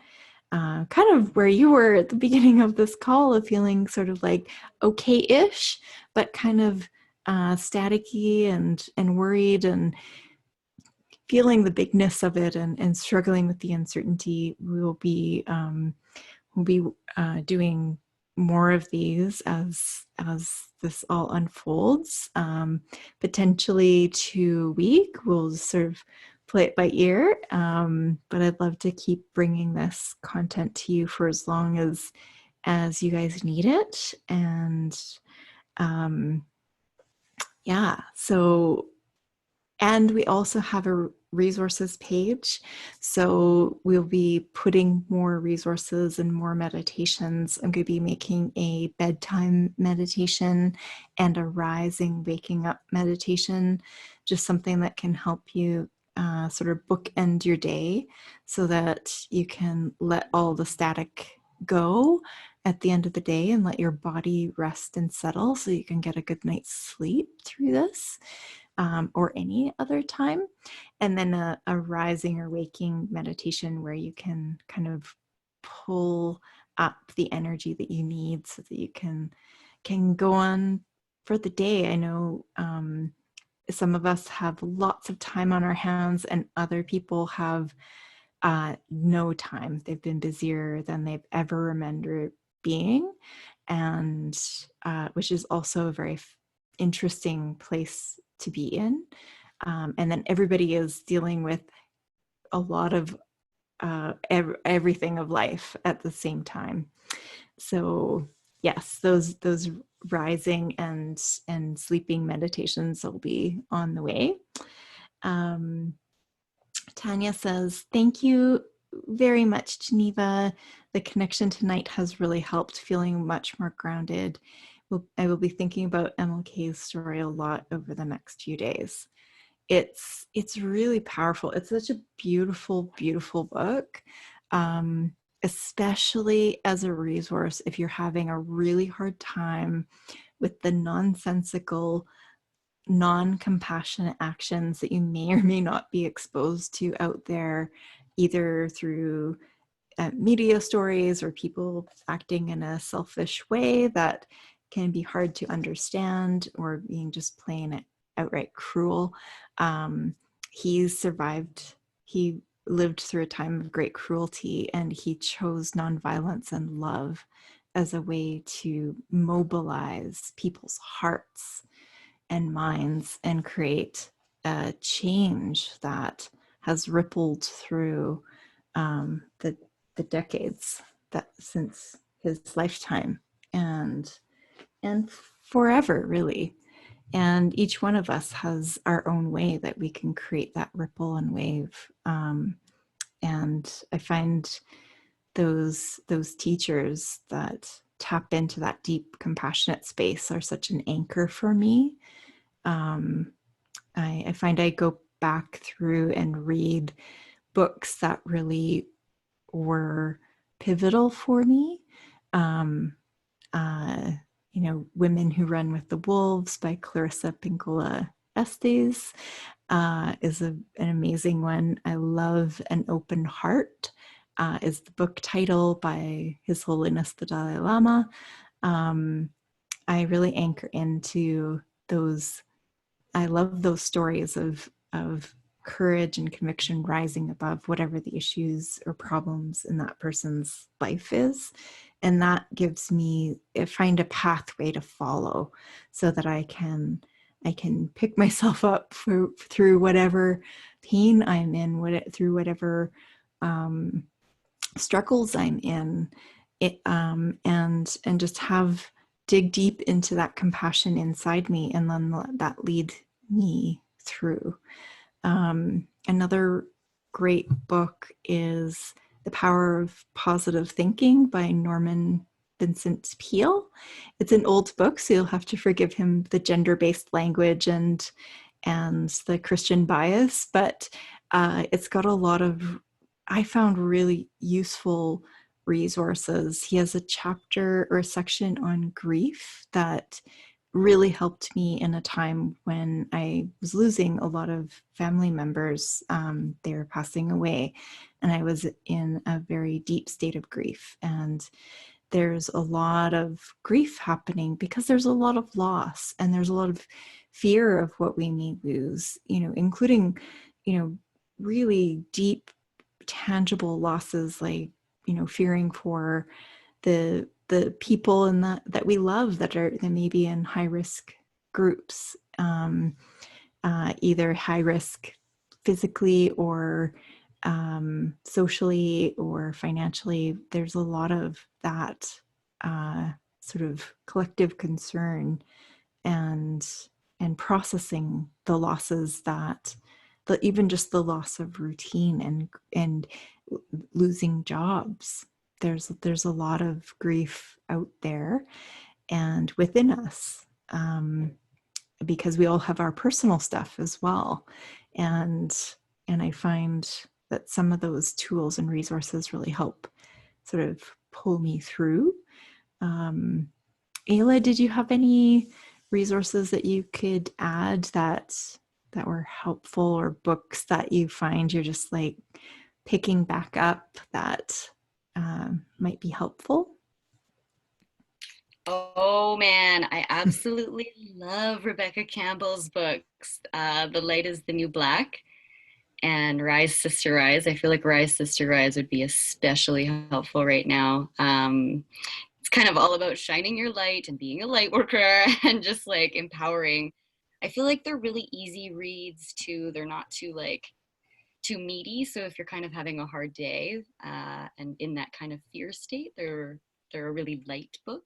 kind of where you were at the beginning of this call of feeling sort of like okay-ish, but kind of staticky and worried and feeling the bigness of it and struggling with the uncertainty, we'll be doing more of these as this all unfolds. Potentially 2 week, we'll sort of play it by ear, but I'd love to keep bringing this content to you for as long as you guys need it. And yeah, so, and we also have a resources page. So we'll be putting more resources and more meditations. I'm going to be making a bedtime meditation and a rising, waking up meditation, just something that can help you sort of bookend your day so that you can let all the static go at the end of the day and let your body rest and settle so you can get a good night's sleep through this. Or any other time. And then a rising or waking meditation where you can kind of pull up the energy that you need so that you can go on for the day. I know some of us have lots of time on our hands and other people have no time. They've been busier than they've ever remembered being, and which is also a very interesting place to be in. And then everybody is dealing with a lot of everything of life at the same time. So yes, those rising and sleeping meditations will be on the way. Tanya says, thank you very much, Geneva. The connection tonight has really helped, feeling much more grounded. I will be thinking about MLK's story a lot over the next few days. It's really powerful. It's such a beautiful, beautiful book, especially as a resource if you're having a really hard time with the nonsensical, non-compassionate actions that you may or may not be exposed to out there, either through media stories or people acting in a selfish way that can be hard to understand, or being just plain outright cruel. He survived, he lived through a time of great cruelty, and he chose nonviolence and love as a way to mobilize people's hearts and minds and create a change that has rippled through the decades that since his lifetime and forever, really. And each one of us has our own way that we can create that ripple and wave. And I find those teachers that tap into that deep, compassionate space are such an anchor for me. I find I go back through and read books that really were pivotal for me. Um, uh, Women Who Run with the Wolves by Clarissa Pinkola Estes is an amazing one. I love An Open Heart is the book title by His Holiness the Dalai Lama. I really anchor into those. I love those stories of courage and conviction rising above whatever the issues or problems in that person's life is. And that gives me, I find a pathway to follow so that I can pick myself up through whatever pain I'm in, through whatever struggles I'm in, and just dig deep into that compassion inside me, and then let that lead me through. Another great book is The Power of Positive Thinking by Norman Vincent Peale. It's an old book, so you'll have to forgive him the gender-based language and the Christian bias, but it's got a lot of, I found, really useful resources. He has a chapter or a section on grief that really helped me in a time when I was losing a lot of family members. They were passing away, and I was in a very deep state of grief. And there's a lot of grief happening because there's a lot of loss, and there's a lot of fear of what we may lose, including, really deep, tangible losses, like, fearing for the people that we love that may be in high risk groups, either high risk physically or socially or financially. There's a lot of that sort of collective concern and processing the losses even just the loss of routine and losing jobs. There's a lot of grief out there and within us, because we all have our personal stuff as well. And I find that some of those tools and resources really help sort of pull me through. Ayla, did you have any resources that you could add that were helpful, or books that you find you're just like picking back up that might be helpful? Oh man, I absolutely love Rebecca Campbell's books. The Light is the New Black and Rise Sister Rise. I feel like Rise Sister Rise would be especially helpful right now. It's kind of all about shining your light and being a light worker and just like empowering. I feel like they're really easy reads too. They're not too meaty. So if you're kind of having a hard day and in that kind of fear state, they're a really light book.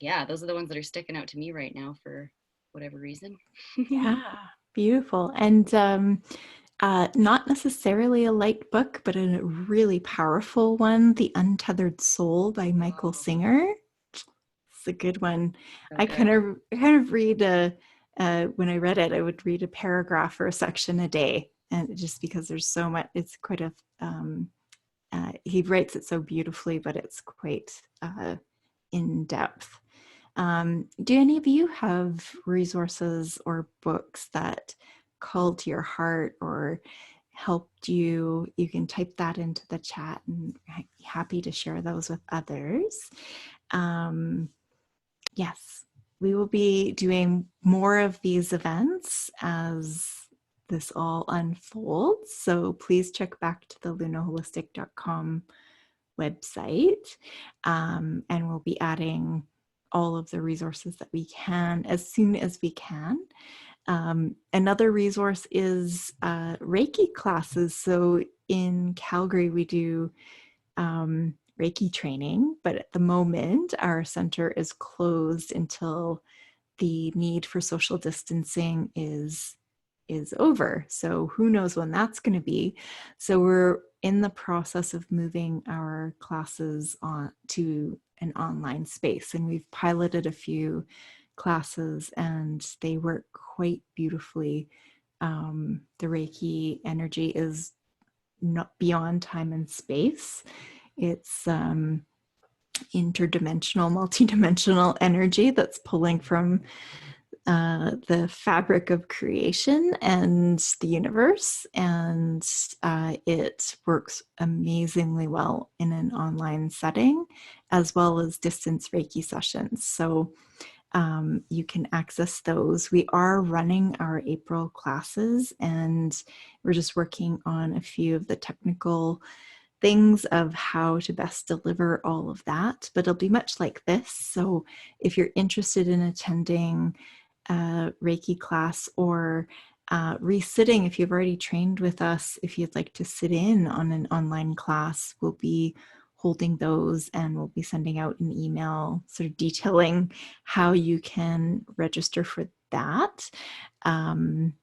Yeah, those are the ones that are sticking out to me right now for whatever reason. Yeah, beautiful. And not necessarily a light book, but a really powerful one, The Untethered Soul by Michael Singer. It's a good one. Okay. I kind of read when I read it, I would read a paragraph or a section a day, and just because there's so much, it's quite a he writes it so beautifully, but it's quite in depth. Do any of you have resources or books that called to your heart or helped you? You can type that into the chat, and I'd be happy to share those with others. Yes, we will be doing more of these events as this all unfolds. So please check back to the lunaholistic.com website, and we'll be adding all of the resources that we can as soon as we can. Another resource is Reiki classes. So in Calgary, we do Reiki training, but at the moment, our center is closed until the need for social distancing is over. So who knows when that's going to be. So we're in the process of moving our classes on to an online space, and we've piloted a few classes and they work quite beautifully. The Reiki energy is not beyond time and space. It's interdimensional, multidimensional energy that's pulling from the fabric of creation and the universe, and it works amazingly well in an online setting as well as distance Reiki sessions. So you can access those. We are running our April classes, and we're just working on a few of the technical things of how to best deliver all of that, but it'll be much like this. So if you're interested in attending a Reiki class, or resitting, if you've already trained with us, if you'd like to sit in on an online class, we'll be holding those, and we'll be sending out an email sort of detailing how you can register for that, and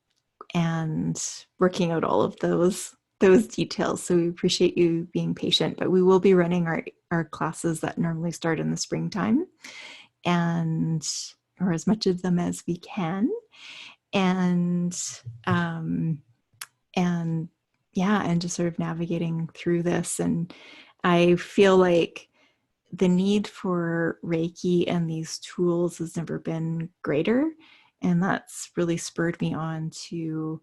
working out all of those details. So we appreciate you being patient, but we will be running our classes that normally start in the springtime, and or as much of them as we can. And yeah, and just sort of navigating through this. And I feel like the need for Reiki and these tools has never been greater. And that's really spurred me on to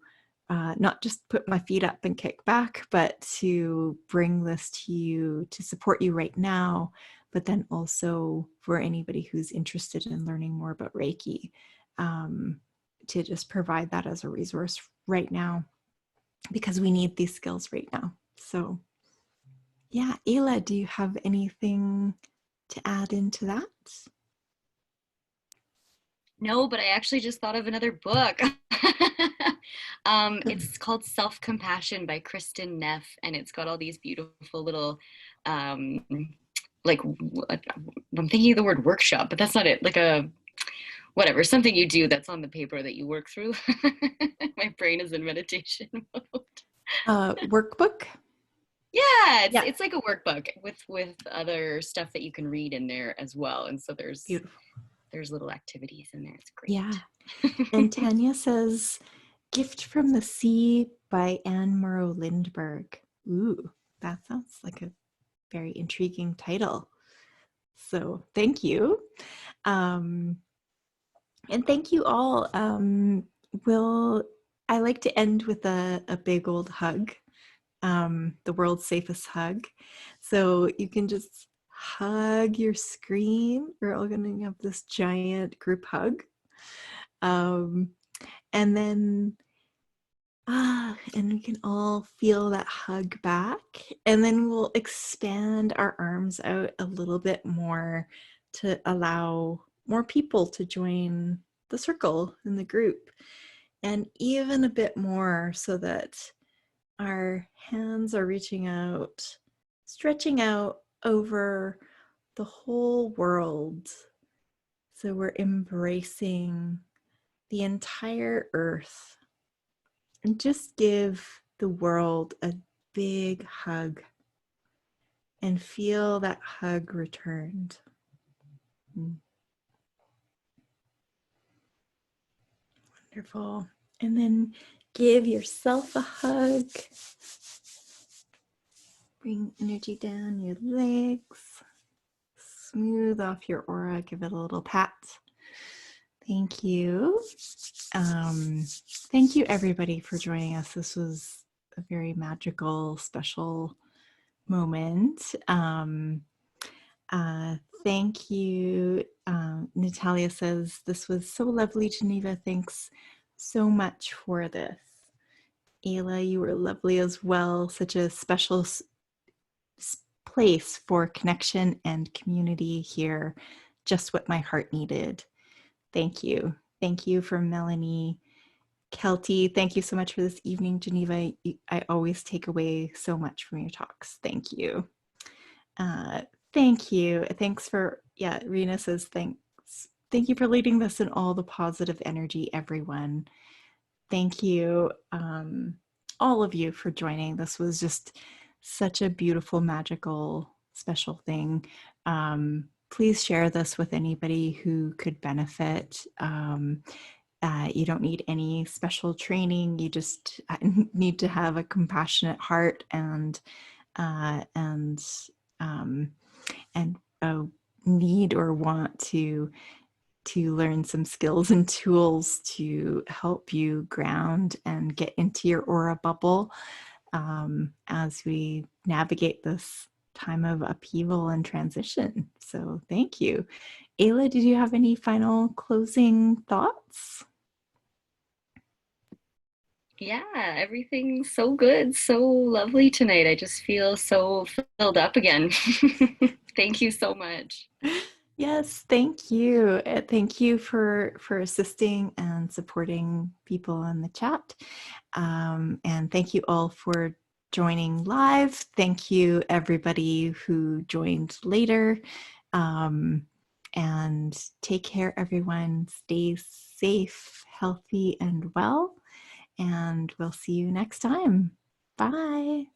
not just put my feet up and kick back, but to bring this to you to support you right now, but then also for anybody who's interested in learning more about Reiki, to just provide that as a resource right now, because we need these skills right now. So yeah, Ayla, do you have anything to add into that? No, but I actually just thought of another book. It's called Self-Compassion by Kristen Neff, and it's got all these beautiful little, um, like, I'm thinking of the word workshop, but that's not it. Like a, whatever, something you do that's on the paper that you work through. My brain is in meditation mode. Workbook? Yeah, Yeah. it's like a workbook with other stuff that you can read in there as well. And so Beautiful. there's little activities in there. It's great. Yeah. And Tanya says, Gift from the Sea by Anne Morrow Lindbergh. Ooh, that sounds like a very intriguing title. So thank you. And thank you all. I like to end with a big old hug, the world's safest hug. So you can just hug your screen. We're all going to have this giant group hug. And then, and we can all feel that hug back. And then we'll expand our arms out a little bit more to allow more people to join the circle in the group. And even a bit more, so that our hands are reaching out, stretching out over the whole world. So we're embracing the entire earth, and just give the world a big hug and feel that hug returned. Wonderful. And then give yourself a hug. Bring energy down your legs. Smooth off your aura. Give it a little pat. Thank you. Thank you, everybody, for joining us. This was a very magical, special moment. Thank you. Natalia says, this was so lovely, Geneva. Thanks so much for this. Ayla, you were lovely as well. Such a special place for connection and community here. Just what my heart needed. Thank you. Thank you for Melanie. Kelty, thank you so much for this evening, Geneva. I always take away so much from your talks. Thank you. Thank you. Thanks for, Rena says thanks Thank you for leading this in all the positive energy, everyone. Thank you, all of you, for joining. This was just such a beautiful, magical, special thing. Please share this with anybody who could benefit. You don't need any special training. You just need to have a compassionate heart and uh, and um, a need or want to learn some skills and tools to help you ground and get into your aura bubble as we navigate this time of upheaval and transition. So thank you. Ayla, did you have any final closing thoughts? Yeah, everything's so good, so lovely tonight. I just feel so filled up again. Thank you so much. Yes, thank you. Thank you for assisting and supporting people in the chat. And thank you all for joining live. Thank you, everybody who joined later. And take care, everyone. Stay safe, healthy, and well. And we'll see you next time. Bye.